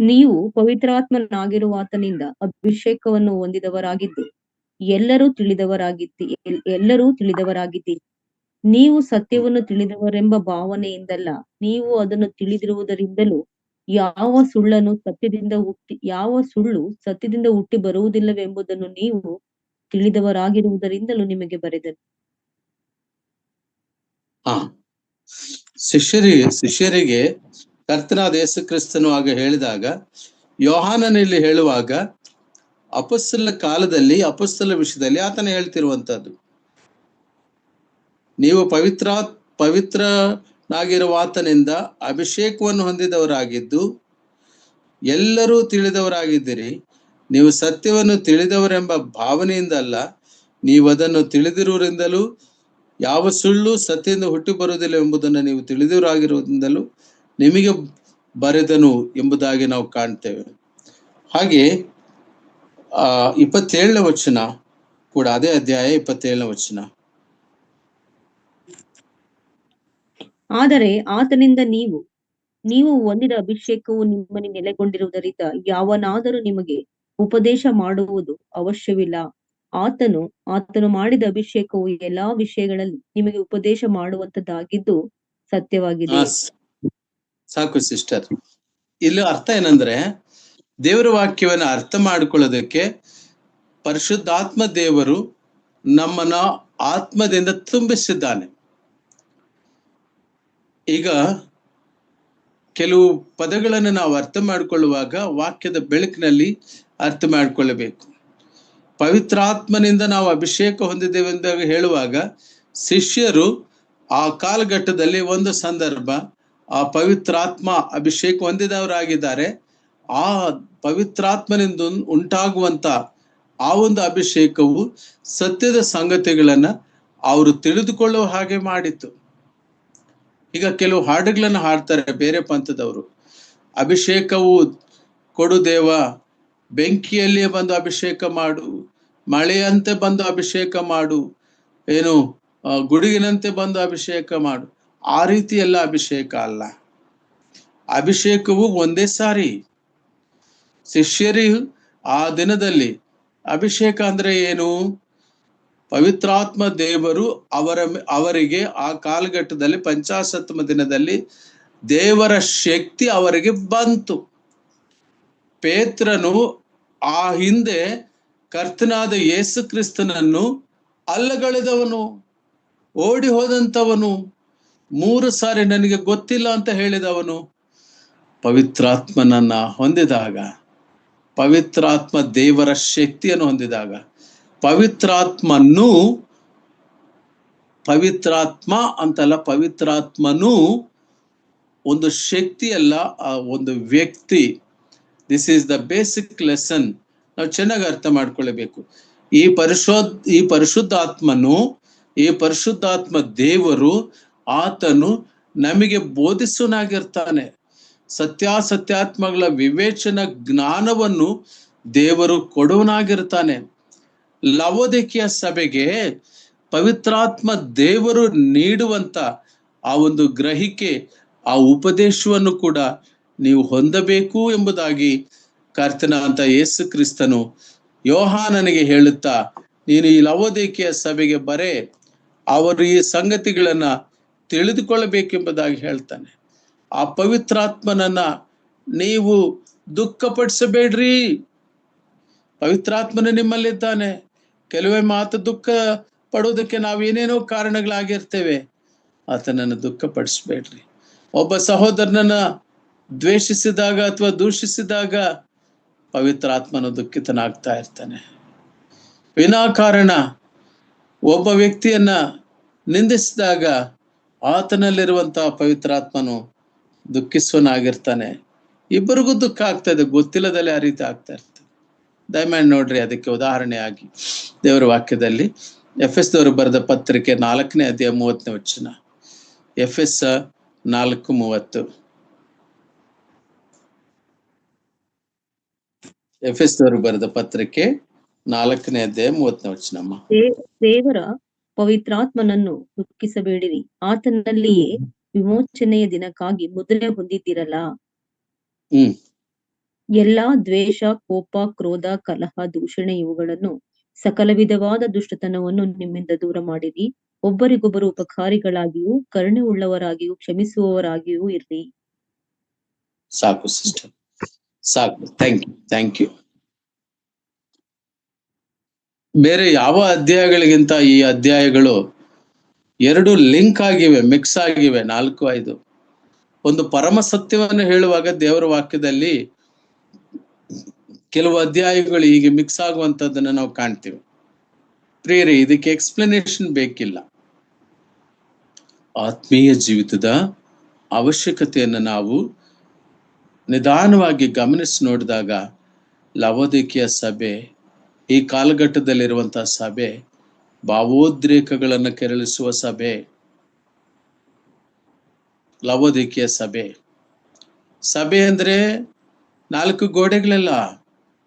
ನೀವು ಪವಿತ್ರಾತ್ಮನಾಗಿರುವಾತನಿಂದ ಅಭಿಷೇಕವನ್ನು ಹೊಂದಿದವರಾಗಿದ್ದು ಎಲ್ಲರೂ ತಿಳಿದವರಾಗಿದ್ದೀರಿ. ನೀವು ಸತ್ಯವನ್ನು ತಿಳಿದವರೆಂಬ ಭಾವನೆಯಿಂದಲ್ಲ, ನೀವು ಅದನ್ನು ತಿಳಿದಿರುವುದರಿಂದಲೂ ಯಾವ ಸುಳ್ಳು ಸತ್ಯದಿಂದ ಹುಟ್ಟಿ ಬರುವುದಿಲ್ಲವೆಂಬುದನ್ನು ನೀವು ತಿಳಿದವರಾಗಿರುವುದರಿಂದಲೂ ನಿಮಗೆ ಬರೆದನು. ಶಿಷ್ಯರಿಗೆ ಕರ್ತನಾದ ಯೇಸು ಕ್ರಿಸ್ತನು ಆಗ ಹೇಳಿದಾಗ, ಯೋಹಾನನಲ್ಲಿ ಹೇಳುವಾಗ ಅಪೊಸ್ತಲರ ಕಾಲದಲ್ಲಿ ಅಪೊಸ್ತಲರ ವಿಷಯದಲ್ಲಿ ಆತನ ಹೇಳ್ತಿರುವಂತದ್ದು, ನೀವು ಪವಿತ್ರನಾಗಿರುವಾತನಿಂದ ಅಭಿಷೇಕವನ್ನು ಹೊಂದಿದವರಾಗಿದ್ದು ಎಲ್ಲರೂ ತಿಳಿದವರಾಗಿದ್ದೀರಿ. ನೀವು ಸತ್ಯವನ್ನು ತಿಳಿದವರೆಂಬ ಭಾವನೆಯಿಂದಲ್ಲ, ನೀವು ಅದನ್ನು ತಿಳಿದಿರುವುದರಿಂದಲೂ ಯಾವ ಸುಳ್ಳು ಸತ್ಯದಿಂದ ಹುಟ್ಟಿ ಬರುವುದಿಲ್ಲ ಎಂಬುದನ್ನು ನೀವು ತಿಳಿದವರಾಗಿರುವುದರಿಂದಲೂ ನಿಮಗೆ ಬರೆದನು ಎಂಬುದಾಗಿ ನಾವು ಕಾಣ್ತೇವೆ. ಹಾಗೆ 27ನೇ ವಚನ ಕೂಡ, ಅದೇ ಅಧ್ಯಾಯ 27ನೇ ವಚನ. ಆದರೆ ಆತನಿಂದ ನೀವು ಹೊಂದಿದ ಅಭಿಷೇಕವು ನಿಮ್ಮಲ್ಲಿ ನೆಲೆಗೊಂಡಿರುವುದರಿಂದ ಯಾವನಾದರೂ ನಿಮಗೆ ಉಪದೇಶ ಮಾಡುವುದು ಅವಶ್ಯವಿಲ್ಲ. ಆತನು ಮಾಡಿದ ಅಭಿಷೇಕವು ಎಲ್ಲಾ ವಿಷಯಗಳಲ್ಲಿ ನಿಮಗೆ ಉಪದೇಶ ಮಾಡುವಂತದ್ದಾಗಿದ್ದು ಸತ್ಯವಾಗಿದೆ. ಸಾಕು ಸಿಸ್ಟರ್. ಇಲ್ಲಿ ಅರ್ಥ ಏನಂದ್ರೆ, ದೇವರ ವಾಕ್ಯವನ್ನ ಅರ್ಥ ಮಾಡಿಕೊಳ್ಳೋದಕ್ಕೆ ಪರಿಶುದ್ಧಾತ್ಮ ದೇವರು ನಮ್ಮನ್ನ ಆತ್ಮದಿಂದ ತುಂಬಿಸಿದ್ದಾನೆ. ಈಗ ಕೆಲವು ಪದಗಳನ್ನು ನಾವು ಅರ್ಥ ಮಾಡಿಕೊಳ್ಳುವಾಗ ವಾಕ್ಯದ ಬೆಳಕಿನಲ್ಲಿ ಅರ್ಥ ಮಾಡಿಕೊಳ್ಳಬೇಕು. ಪವಿತ್ರಾತ್ಮನಿಂದ ನಾವು ಅಭಿಷೇಕ ಹೊಂದಿದ್ದೇವೆ ಎಂದು ಹೇಳುವಾಗ, ಶಿಷ್ಯರು ಆ ಕಾಲಘಟ್ಟದಲ್ಲಿ ಒಂದು ಸಂದರ್ಭ ಆ ಪವಿತ್ರಾತ್ಮ ಅಭಿಷೇಕ ಹೊಂದಿದವರಾಗಿದ್ದಾರೆ. ಆ ಪವಿತ್ರಾತ್ಮನಿಂದ ಉಂಟಾಗುವಂತ ಆ ಒಂದು ಅಭಿಷೇಕವು ಸತ್ಯದ ಸಂಗತಿಗಳನ್ನ ಅವರು ತಿಳಿದುಕೊಳ್ಳುವ ಹಾಗೆ ಮಾಡಿತು. ಈಗ ಕೆಲವು ಹಾಡುಗಳನ್ನು ಹಾಡ್ತಾರೆ ಬೇರೆ ಪಂಥದವರು, ಅಭಿಷೇಕವು ಕೊಡು ದೇವ, ಬೆಂಕಿಯಲ್ಲಿಯೇ ಬಂದು ಅಭಿಷೇಕ ಮಾಡು, ಮಳೆಯಂತೆ ಬಂದು ಅಭಿಷೇಕ ಮಾಡು, ಏನು ಗುಡುಗಿನಂತೆ ಬಂದು ಅಭಿಷೇಕ ಮಾಡು. ಆ ರೀತಿ ಎಲ್ಲ ಅಭಿಷೇಕ ಅಲ್ಲ. ಅಭಿಷೇಕವು ಒಂದೇ ಸಾರಿ. ಶಿಷ್ಯರಿ ಆ ದಿನದಲ್ಲಿ ಅಭಿಷೇಕ ಅಂದ್ರೆ ಏನು? ಪವಿತ್ರಾತ್ಮ ದೇವರು ಅವರಿಗೆ ಆ ಕಾಲಘಟ್ಟದಲ್ಲಿ 50ಮ ದಿನದಲ್ಲಿ ದೇವರ ಶಕ್ತಿ ಅವರಿಗೆ ಬಂತು. ಪೇತ್ರನು ಆ ಹಿಂದೆ ಕರ್ತನಾದ ಯೇಸು ಕ್ರಿಸ್ತನನ್ನು ಅಲ್ಲಗಳೆದವನು, ಓಡಿ ಹೋದಂಥವನು, 3 ಸಾರಿ ನನಗೆ ಗೊತ್ತಿಲ್ಲ ಅಂತ ಹೇಳಿದವನು, ಪವಿತ್ರಾತ್ಮನನ್ನ ಹೊಂದಿದಾಗ, ಪವಿತ್ರಾತ್ಮ ದೇವರ ಶಕ್ತಿಯನ್ನು ಹೊಂದಿದಾಗ, ಪವಿತ್ರಾತ್ಮ ಅಂತಲ್ಲ, ಪವಿತ್ರಾತ್ಮನು ಒಂದು ಶಕ್ತಿ ಅಲ್ಲ, ಒಂದು ವ್ಯಕ್ತಿ. This is the basic lesson. ನಾವು ಚೆನ್ನಾಗಿ ಅರ್ಥ ಮಾಡ್ಕೊಳ್ಬೇಕು. ಈ ಪರಿಶುದ್ಧಾತ್ಮ ದೇವರು, ಆತನು ನಮಗೆ ಬೋಧಿಸುವನಾಗಿರ್ತಾನೆ. ಸತ್ಯಾತ್ಮಗಳ ವಿವೇಚನ ಜ್ಞಾನವನ್ನು ದೇವರು ಕೊಡುವನಾಗಿರ್ತಾನೆ. ಲವೋದಿಕೀಯ ಸಭೆಗೆ ಪವಿತ್ರಾತ್ಮ ದೇವರು ನೀಡುವಂತ ಆ ಒಂದು ಗ್ರಹಿಕೆ, ಆ ಉಪದೇಶವನ್ನು ಕೂಡ ನೀವು ಹೊಂದಬೇಕು ಎಂಬುದಾಗಿ ಕರ್ತನ ಅಂತ ಯೇಸು ಕ್ರಿಸ್ತನು ಯೋಹಾನನಿಗೆ ಹೇಳುತ್ತಾ, ನೀನು ಈ ಲವೋದಿಕೀಯ ಸಭೆಗೆ ಬರೇ, ಅವರು ಈ ಸಂಗತಿಗಳನ್ನ ತಿಳಿದುಕೊಳ್ಳಬೇಕೆಂಬುದಾಗಿ ಹೇಳ್ತಾನೆ. ಆ ಪವಿತ್ರಾತ್ಮನನ್ನ ನೀವು ದುಃಖಪಡಿಸಬೇಡ್ರಿ. ಪವಿತ್ರಾತ್ಮನ ನಿಮ್ಮಲ್ಲಿದ್ದಾನೆ. ಕೆಲವೇ ಮಾತು ದುಃಖ ಪಡುವುದಕ್ಕೆ ನಾವೇನೇನೋ ಕಾರಣಗಳಾಗಿರ್ತೇವೆ. ಆತನನ್ನು ದುಃಖಪಡಿಸ್ಬೇಡ್ರಿ. ಒಬ್ಬ ಸಹೋದರನನ್ನ ದ್ವೇಷಿಸಿದಾಗ ಅಥವಾ ದೂಷಿಸಿದಾಗ ಪವಿತ್ರಾತ್ಮನು ದುಃಖಿತನಾಗ್ತಾ ಇರ್ತಾನೆ. ವಿನಾಕಾರಣ ಒಬ್ಬ ವ್ಯಕ್ತಿಯನ್ನ ನಿಂದಿಸಿದಾಗ ಆತನಲ್ಲಿರುವಂತಹ ಪವಿತ್ರಾತ್ಮನು ದುಃಖಿಸುವನಾಗಿರ್ತಾನೆ. ಇಬ್ಬರಿಗೂ ದುಃಖ ಆಗ್ತದೆ, ಗೊತ್ತಿಲ್ಲದಲ್ಲೇ ಆ ರೀತಿ ಆಗ್ತಾ ಇರ್ತದೆ. ದಯಮಾಡಿ ನೋಡ್ರಿ, ಅದಕ್ಕೆ ಉದಾಹರಣೆಯಾಗಿ ದೇವರ ವಾಕ್ಯದಲ್ಲಿ ಎಫೆಸ್ ದವರು ಬರೆದ ಪತ್ರಿಕೆ 4ನೇ ಅಧ್ಯಾಯ 30ನೇ ವಚನ. ಎಫೆಸ್ 4:30. ಎಫೆಸ್ ದವರು ಬರೆದ ಪತ್ರಿಕೆ 4ನೇ ಅಧ್ಯಾಯ 30ನೇ ವಚನಮ್ಮ. ದೇವರ ಪವಿತ್ರಾತ್ಮನನ್ನು ದುಃಖಿಸಬೇಡಿರಿ, ಆತನಲ್ಲಿಯೇ ವಿಮೋಚನೆಯ ದಿನಕ್ಕಾಗಿ ಮುದ್ರೆ ಹೊಂದಿದ್ದೀರಲ್ಲ. ಎಲ್ಲಾ ದ್ವೇಷ, ಕೋಪ, ಕ್ರೋಧ, ಕಲಹ, ದೂಷಣೆ ಇವುಗಳನ್ನು ಸಕಲ ವಿಧವಾದ ದುಷ್ಟತನವನ್ನು ನಿಮ್ಮಿಂದ ದೂರ ಮಾಡಿರಿ. ಒಬ್ಬರಿಗೊಬ್ಬರು ಉಪಕಾರಿಗಳಾಗಿಯೂ ಕರುಣೆ ಉಳ್ಳವರಾಗಿಯೂ ಕ್ಷಮಿಸುವವರಾಗಿಯೂ ಇರ್ರಿ. ಸಾಕು ಸಿಸ್ಟರ್, ಸಾಕು. Thank you. ಬೇರೆ ಯಾವ ಅಧ್ಯಾಯಗಳಿಗಿಂತ ಈ ಅಧ್ಯಾಯಗಳು ಎರಡು ಲಿಂಕ್ ಆಗಿವೆ, ಮಿಕ್ಸ್ ಆಗಿವೆ. 4-5 ಒಂದು ಪರಮ ಸತ್ಯವನ್ನು ಹೇಳುವಾಗ ದೇವರ ವಾಕ್ಯದಲ್ಲಿ ಕೆಲವು ಅಧ್ಯಾಯಗಳು ಹೀಗೆ ಮಿಕ್ಸ್ ಆಗುವಂತದ್ದನ್ನ ನಾವು ಕಾಣ್ತೀವಿ. ಪ್ರಿಯರೇ, ಇದಕ್ಕೆ ಎಕ್ಸ್ಪ್ಲನೇಷನ್ ಬೇಕಿಲ್ಲ. ಆತ್ಮೀಯ ಜೀವಿತದ ಅವಶ್ಯಕತೆಯನ್ನು ನಾವು ನಿಧಾನವಾಗಿ ಗಮನಿಸಿ ನೋಡಿದಾಗ ಲವೋದಿಕೀಯ ಸಭೆ, ಈ ಕಾಲಘಟ್ಟದಲ್ಲಿರುವಂತಹ ಸಭೆ, ಭಾವೋದ್ರೇಕಗಳನ್ನು ಕೆರಳಿಸುವ ಸಭೆ ಲವೋದಿಕೀಯ ಸಭೆ. ಸಭೆ ಅಂದ್ರೆ 4 ಗೋಡೆಗಳೆಲ್ಲ,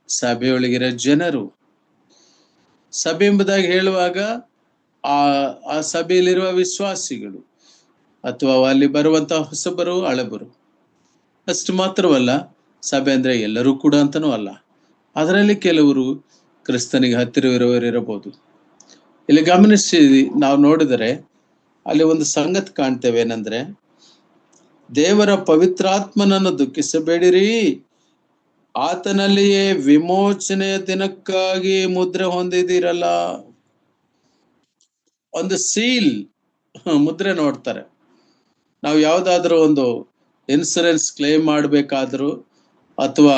ಸಭೆಯೊಳಗಿರೋ ಜನರು. ಸಭೆ ಎಂಬುದಾಗಿ ಹೇಳುವಾಗ ಆ ಸಭೆಯಲ್ಲಿರುವ ವಿಶ್ವಾಸಿಗಳು ಅಥವಾ ಅಲ್ಲಿ ಬರುವಂತಹ ಹೊಸಬರು, ಹಳಬರು ಅಷ್ಟು ಮಾತ್ರವಲ್ಲ. ಸಭೆ ಅಂದ್ರೆ ಎಲ್ಲರೂ ಕೂಡ ಅಂತನೂ ಅಲ್ಲ. ಅದರಲ್ಲಿ ಕೆಲವರು ಕ್ರಿಸ್ತನಿಗೆ ಹತ್ತಿರವಿರುವವರು ಇರಬಹುದು. ಇಲ್ಲಿ ಗಮನಿಸಿ ನಾವು ನೋಡಿದರೆ ಅಲ್ಲಿ ಒಂದು ಸಂಗತಿ ಕಾಣ್ತೇವೆ. ಏನಂದ್ರೆ, ದೇವರ ಪವಿತ್ರಾತ್ಮನನ್ನು ದುಃಖಿಸಬೇಡಿರಿ, ಆತನಲ್ಲಿಯೇ ವಿಮೋಚನೆಯ ದಿನಕ್ಕಾಗಿ ಮುದ್ರೆ ಹೊಂದಿದ್ದೀರಲ್ಲ. ಒಂದು ಸೀಲ್, ಮುದ್ರೆ ನೋಡ್ತಾರೆ. ನಾವು ಯಾವ್ದಾದ್ರು ಒಂದು ಇನ್ಸೂರೆನ್ಸ್ ಕ್ಲೇಮ್ ಮಾಡಬೇಕಾದ್ರು ಅಥವಾ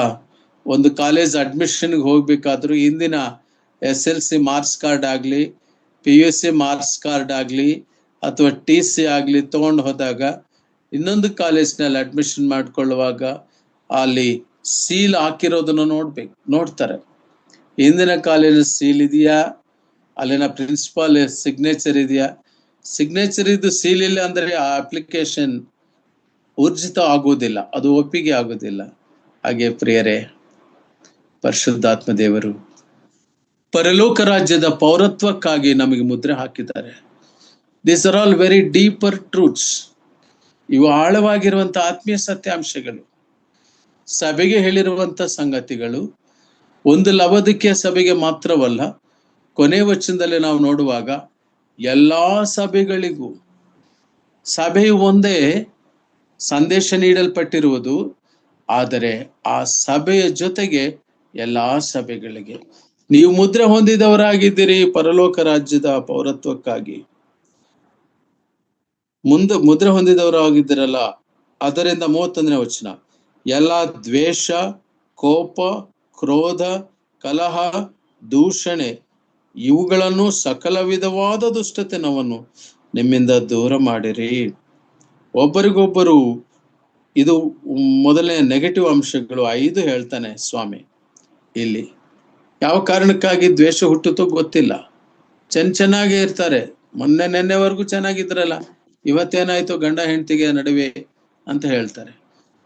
ಒಂದು ಕಾಲೇಜ್ ಅಡ್ಮಿಷನ್ಗೆ ಹೋಗ್ಬೇಕಾದ್ರು ಇಂದಿನ SLC ಮಾರ್ಕ್ಸ್ ಕಾರ್ಡ್ ಆಗಲಿ, PUC ಮಾರ್ಕ್ಸ್ ಕಾರ್ಡ್ ಆಗಲಿ ಅಥವಾ TC ಆಗಲಿ ತಗೊಂಡು ಹೋದಾಗ ಇನ್ನೊಂದು ಕಾಲೇಜ್ನಲ್ಲಿ ಅಡ್ಮಿಷನ್ ಮಾಡ್ಕೊಳ್ಳುವಾಗ ಅಲ್ಲಿ ಸೀಲ್ ಹಾಕಿರೋದನ್ನು ನೋಡ್ತಾರೆ. ಇಂದಿನ ಕಾಲೇಜ್ ಸೀಲ್ ಇದೆಯಾ, ಅಲ್ಲಿನ ಪ್ರಿನ್ಸಿಪಾಲ್ ಸಿಗ್ನೇಚರ್ ಇದೆಯಾ? ಸಿಗ್ನೇಚರ್ ಇದ್ದು ಸೀಲ್ ಇಲ್ಲ ಅಂದ್ರೆ ಆ ಅಪ್ಲಿಕೇಶನ್ ಊರ್ಜಿತ ಆಗುವುದಿಲ್ಲ, ಅದು ಒಪ್ಪಿಗೆ ಆಗುವುದಿಲ್ಲ. ಹಾಗೆ ಪ್ರಿಯರೇ, ಪರಿಶುದ್ಧಾತ್ಮ ದೇವರು ಪರಲೋಕ ರಾಜ್ಯದ ಪೌರತ್ವಕ್ಕಾಗಿ ನಮಗೆ ಮುದ್ರೆ ಹಾಕಿದ್ದಾರೆ. These are all very deeper truths. ಇವು ಆಳವಾಗಿರುವಂತಹ ಆತ್ಮೀಯ ಸತ್ಯಾಂಶಗಳು, ಸಭೆಗೆ ಹೇಳಿರುವಂತ ಸಂಗತಿಗಳು. ಒಂದು ಲವೋದಿಕೀಯ ಸಭೆಗೆ ಮಾತ್ರವಲ್ಲ, ಕೊನೆ ವಚನದಲ್ಲಿ ನಾವು ನೋಡುವಾಗ ಎಲ್ಲಾ ಸಭೆಗಳಿಗೂ, ಸಭೆಯು ಒಂದೇ ಸಂದೇಶ ನೀಡಲ್ಪಟ್ಟಿರುವುದು, ಆದರೆ ಆ ಸಭೆಯ ಜೊತೆಗೆ ಎಲ್ಲಾ ಸಭೆಗಳಿಗೆ ನೀವು ಮುದ್ರೆ ಹೊಂದಿದವರಾಗಿದ್ದೀರಿ ಪರಲೋಕ ರಾಜ್ಯದ ಪೌರತ್ವಕ್ಕಾಗಿ. ಮುದ್ರೆ ಹೊಂದಿದವರಾಗಿದ್ದೀರಲ್ಲ. ಅದರಿಂದ 31ನೇ ವಚನ, ಎಲ್ಲ ದ್ವೇಷ, ಕೋಪ, ಕ್ರೋಧ, ಕಲಹ, ದೂಷಣೆ ಇವುಗಳನ್ನು ಸಕಲ ವಿಧವಾದ ದುಷ್ಟತನವನ್ನು ನಿಮ್ಮಿಂದ ದೂರ ಮಾಡಿರಿ. ಒಬ್ಬರಿಗೊಬ್ಬರು, ಇದು ಮೊದಲನೇ ನೆಗೆಟಿವ್ ಅಂಶಗಳು 5 ಹೇಳ್ತಾನೆ ಸ್ವಾಮಿ. ಇಲ್ಲಿ ಯಾವ ಕಾರಣಕ್ಕಾಗಿ ದ್ವೇಷ ಹುಟ್ಟುತ್ತೋ ಗೊತ್ತಿಲ್ಲ. ಚೆನ್ನಾಗೇ ಇರ್ತಾರೆ, ನೆನ್ನೆವರೆಗೂ ಚೆನ್ನಾಗಿದ್ರಲ್ಲ, ಇವತ್ತೇನಾಯ್ತು ಗಂಡ ಹೆಂಡತಿಗೆ ನಡುವೆ ಅಂತ ಹೇಳ್ತಾರೆ.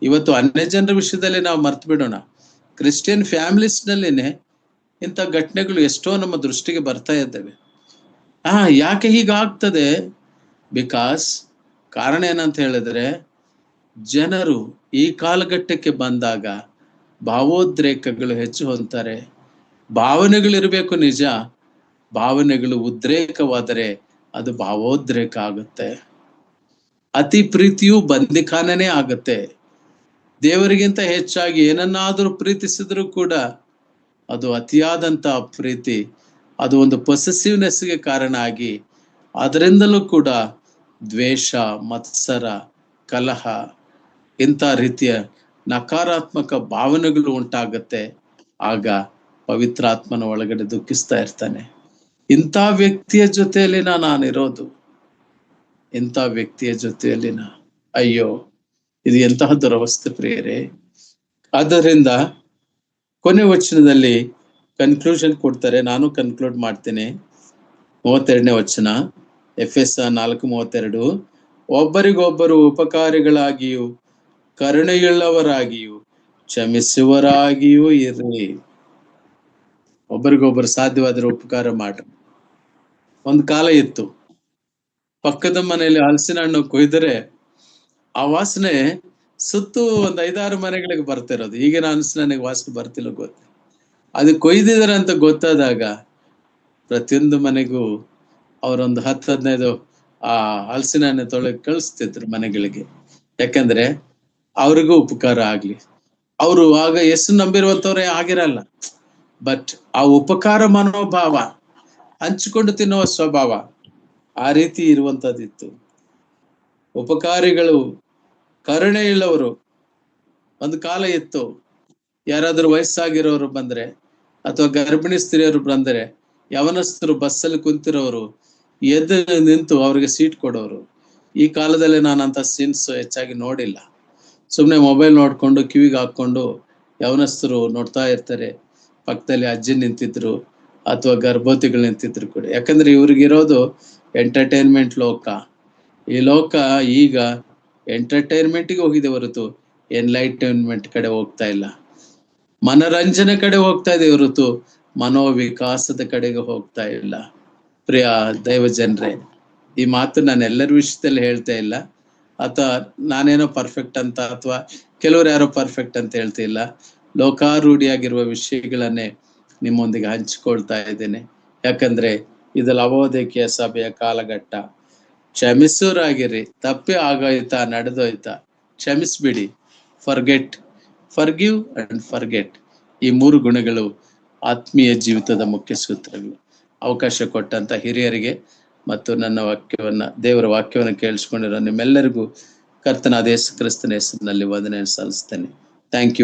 ಇವತ್ತು ಅನ್ಯ ಜನರ ವಿಷಯದಲ್ಲಿ ನಾವು ಮರ್ತು ಬಿಡೋಣ. ಕ್ರಿಶ್ಚಿಯನ್ ಫ್ಯಾಮಿಲೀಸ್ ನಲ್ಲಿನೇ ಇಂಥ ಘಟನೆಗಳು ಎಷ್ಟೋ ನಮ್ಮ ದೃಷ್ಟಿಗೆ ಬರ್ತಾ ಇದ್ದೇವೆ. ಯಾಕೆ ಹೀಗಾಗ್ತದೆ? ಬಿಕಾಸ್ ಕಾರಣ ಏನಂತ ಹೇಳಿದ್ರೆ, ಜನರು ಈ ಕಾಲಘಟ್ಟಕ್ಕೆ ಬಂದಾಗ ಭಾವೋದ್ರೇಕಗಳು ಹೆಚ್ಚು ಹೊಂದ್ತಾರೆ. ಭಾವನೆಗಳಿರಬೇಕು ನಿಜ, ಭಾವನೆಗಳು ಉದ್ರೇಕವಾದರೆ ಅದು ಭಾವೋದ್ರೇಕ ಆಗುತ್ತೆ. ಅತಿ ಪ್ರೀತಿಯು ಬಂದಿಖಾನನೇ ಆಗುತ್ತೆ. ದೇವರಿಗಿಂತ ಹೆಚ್ಚಾಗಿ ಏನನ್ನಾದರೂ ಪ್ರೀತಿಸಿದ್ರು ಕೂಡ ಅದು ಅತಿಯಾದಂತ ಪ್ರೀತಿ, ಅದು ಒಂದು ಪೊಸೆಸಿವ್ನೆಸ್ಗೆ ಕಾರಣ ಆಗಿ ಅದರಿಂದಲೂ ಕೂಡ ದ್ವೇಷ, ಮತ್ಸರ, ಕಲಹ ಇಂಥ ರೀತಿಯ ನಕಾರಾತ್ಮಕ ಭಾವನೆಗಳು ಉಂಟಾಗುತ್ತೆ. ಆಗ ಪವಿತ್ರಾತ್ಮನ ಒಳಗಡೆ ದುಃಖಿಸ್ತಾ ಇರ್ತಾನೆ. ಇಂಥ ವ್ಯಕ್ತಿಯ ಜೊತೆಯಲ್ಲಿ ನಾನಿರೋದು, ಇಂಥ ವ್ಯಕ್ತಿಯ ಜೊತೆಯಲ್ಲಿ ಅಯ್ಯೋ, ಇದು ಎಂತಹ ದುರವಸ್ಥೆ ಪ್ರಿಯರೇ. ಆದ್ದರಿಂದ ಕೊನೆ ವಚನದಲ್ಲಿ ಕನ್ಕ್ಲೂಷನ್ ಕೊಡ್ತಾರೆ. ನಾನು ಕನ್ಕ್ಲೂಡ್ ಮಾಡ್ತೇನೆ. 32ನೇ ವಚನ, ಎಫೆಸ 4:32. ಒಬ್ಬರಿಗೊಬ್ಬರು ಉಪಕಾರಿಗಳಾಗಿಯೂ ಕರುಣೆಯುಳ್ಳವರಾಗಿಯೂ ಕ್ಷಮಿಸುವರಾಗಿಯೂ ಇರ್ರಿ. ಒಬ್ಬರಿಗೊಬ್ಬರು ಸಾಧ್ಯವಾದರೆ ಉಪಕಾರ ಮಾಡ್ರಿ. ಒಂದು ಕಾಲ ಇತ್ತು, ಪಕ್ಕದ ಮನೆಯಲ್ಲಿ ಹಲಸಿನ ಹಣ್ಣು ಕೊಯ್ದರೆ ಆ ವಾಸನೆ ಸುತ್ತು ಒಂದು 5-6 ಮನೆಗಳಿಗೆ ಬರ್ತಿರೋದು. ಈಗಿನ ಹಲಸಿನ ಹಣ್ಣಿಗೆ ವಾಸನೆ ಬರ್ತಿಲ್ಲ ಗೊತ್ತು. ಅದು ಕೊಯ್ದಿದ್ದಾರೆ ಅಂತ ಗೊತ್ತಾದಾಗ ಪ್ರತಿಯೊಂದು ಮನೆಗೂ ಅವರೊಂದು 10-15 ಆ ಹಲಸಿನ ಹಣ್ಣು ತೊಳೆಗೆ ಕಳಿಸ್ತಿದ್ರು ಮನೆಗಳಿಗೆ. ಯಾಕಂದ್ರೆ ಅವ್ರಿಗೂ ಉಪಕಾರ ಆಗ್ಲಿ. ಅವರು ಆಗ ಎಷ್ಟು ನಂಬಿರುವಂತವ್ರೇ ಆಗಿರಲ್ಲ, ಬಟ್ ಆ ಉಪಕಾರ ಮನೋಭಾವ, ಹಂಚಿಕೊಂಡು ತಿನ್ನುವ ಸ್ವಭಾವ ಆ ರೀತಿ ಇರುವಂತದ್ದಿತ್ತು. ಉಪಕಾರಿಗಳು, ಕರುಣೆ ಇಲ್ಲವರು. ಒಂದು ಕಾಲ ಇತ್ತು, ಯಾರಾದ್ರೂ ವಯಸ್ಸಾಗಿರೋರು ಬಂದ್ರೆ ಅಥವಾ ಗರ್ಭಿಣಿ ಸ್ತ್ರೀಯರು ಬಂದರೆ ಯವನಸ್ಥರು ಬಸ್ಸಲ್ಲಿ ಕುಂತಿರೋರು ಎದ್ದು ನಿಂತು ಅವ್ರಿಗೆ ಸೀಟ್ ಕೊಡೋರು. ಈ ಕಾಲದಲ್ಲಿ ನಾನು ಅಂತ ಸೀನ್ಸ್ ಹೆಚ್ಚಾಗಿ ನೋಡಿಲ್ಲ. ಸುಮ್ಮನೆ ಮೊಬೈಲ್ ನೋಡ್ಕೊಂಡು ಕಿವಿಗೆ ಹಾಕೊಂಡು ಯವನಸ್ಥರು ನೋಡ್ತಾ ಇರ್ತಾರೆ. ಪಕ್ಕದಲ್ಲಿ ಅಜ್ಜಿ ನಿಂತಿದ್ರು ಅಥವಾ ಗರ್ಭವತಿಗಳು ನಿಂತಿದ್ರು ಕೂಡ. ಯಾಕಂದ್ರೆ ಇವ್ರಿಗಿರೋದು ಎಂಟರ್ಟೈನ್ಮೆಂಟ್ ಲೋಕ. ಈ ಲೋಕ ಈಗ ಎಂಟರ್ಟೈನ್ಮೆಂಟ್ಗೆ ಹೋಗಿದೆ ಹೊರತು ಎನ್ಲೈಟೈನ್ಮೆಂಟ್ ಕಡೆ ಹೋಗ್ತಾ ಇಲ್ಲ. ಮನರಂಜನೆ ಕಡೆ ಹೋಗ್ತಾ ಇದೆ ಹೊರತು ಮನೋವಿಕಾಸದ ಕಡೆಗೆ ಹೋಗ್ತಾ ಇಲ್ಲ. ಪ್ರಿಯ ದೈವ ಜನರೇ, ಈ ಮಾತು ನಾನು ಎಲ್ಲರ ವಿಷಯದಲ್ಲಿ ಹೇಳ್ತಾ ಇಲ್ಲ, ಅಥವಾ ನಾನೇನೋ ಪರ್ಫೆಕ್ಟ್ ಅಂತ ಅಥವಾ ಕೆಲವರು ಯಾರೋ ಪರ್ಫೆಕ್ಟ್ ಅಂತ ಹೇಳ್ತಾ ಇಲ್ಲ. ಲೋಕಾರೂಢಿಯಾಗಿರುವ ವಿಷಯಗಳನ್ನೇ ನಿಮ್ಮೊಂದಿಗೆ ಹಂಚಿಕೊಳ್ತಾ ಇದ್ದೇನೆ. ಯಾಕಂದ್ರೆ ಇದು ಲವೋದಿಕೀಯ ಸಭೆಯ ಕಾಲಘಟ್ಟ. ಕ್ಷಮಿಸೋರಾಗಿರಿ. ತಪ್ಪೇ ಆಗೋಯ್ತಾ, ನಡೆದೋಯ್ತಾ, ಕ್ಷಮಿಸ್ಬಿಡಿ. Forgive and forget. ಈ 3 ಗುಣಗಳು ಆತ್ಮೀಯ ಜೀವಿತದ ಮುಖ್ಯ ಸೂತ್ರಗಳು. ಅವಕಾಶ ಕೊಟ್ಟಂತ ಹಿರಿಯರಿಗೆ ಮತ್ತು ನನ್ನ ದೇವರ ವಾಕ್ಯವನ್ನು ಕೇಳಿಸ್ಕೊಂಡಿರೋ ನಿಮ್ಮೆಲ್ಲರಿಗೂ ಕರ್ತನಾದ ಯೇಸು ಕ್ರಿಸ್ತನ ಹೆಸರಿನಲ್ಲಿ ವಂದನೆ ಸಲ್ಲಿಸ್ತೇನೆ. Thank you.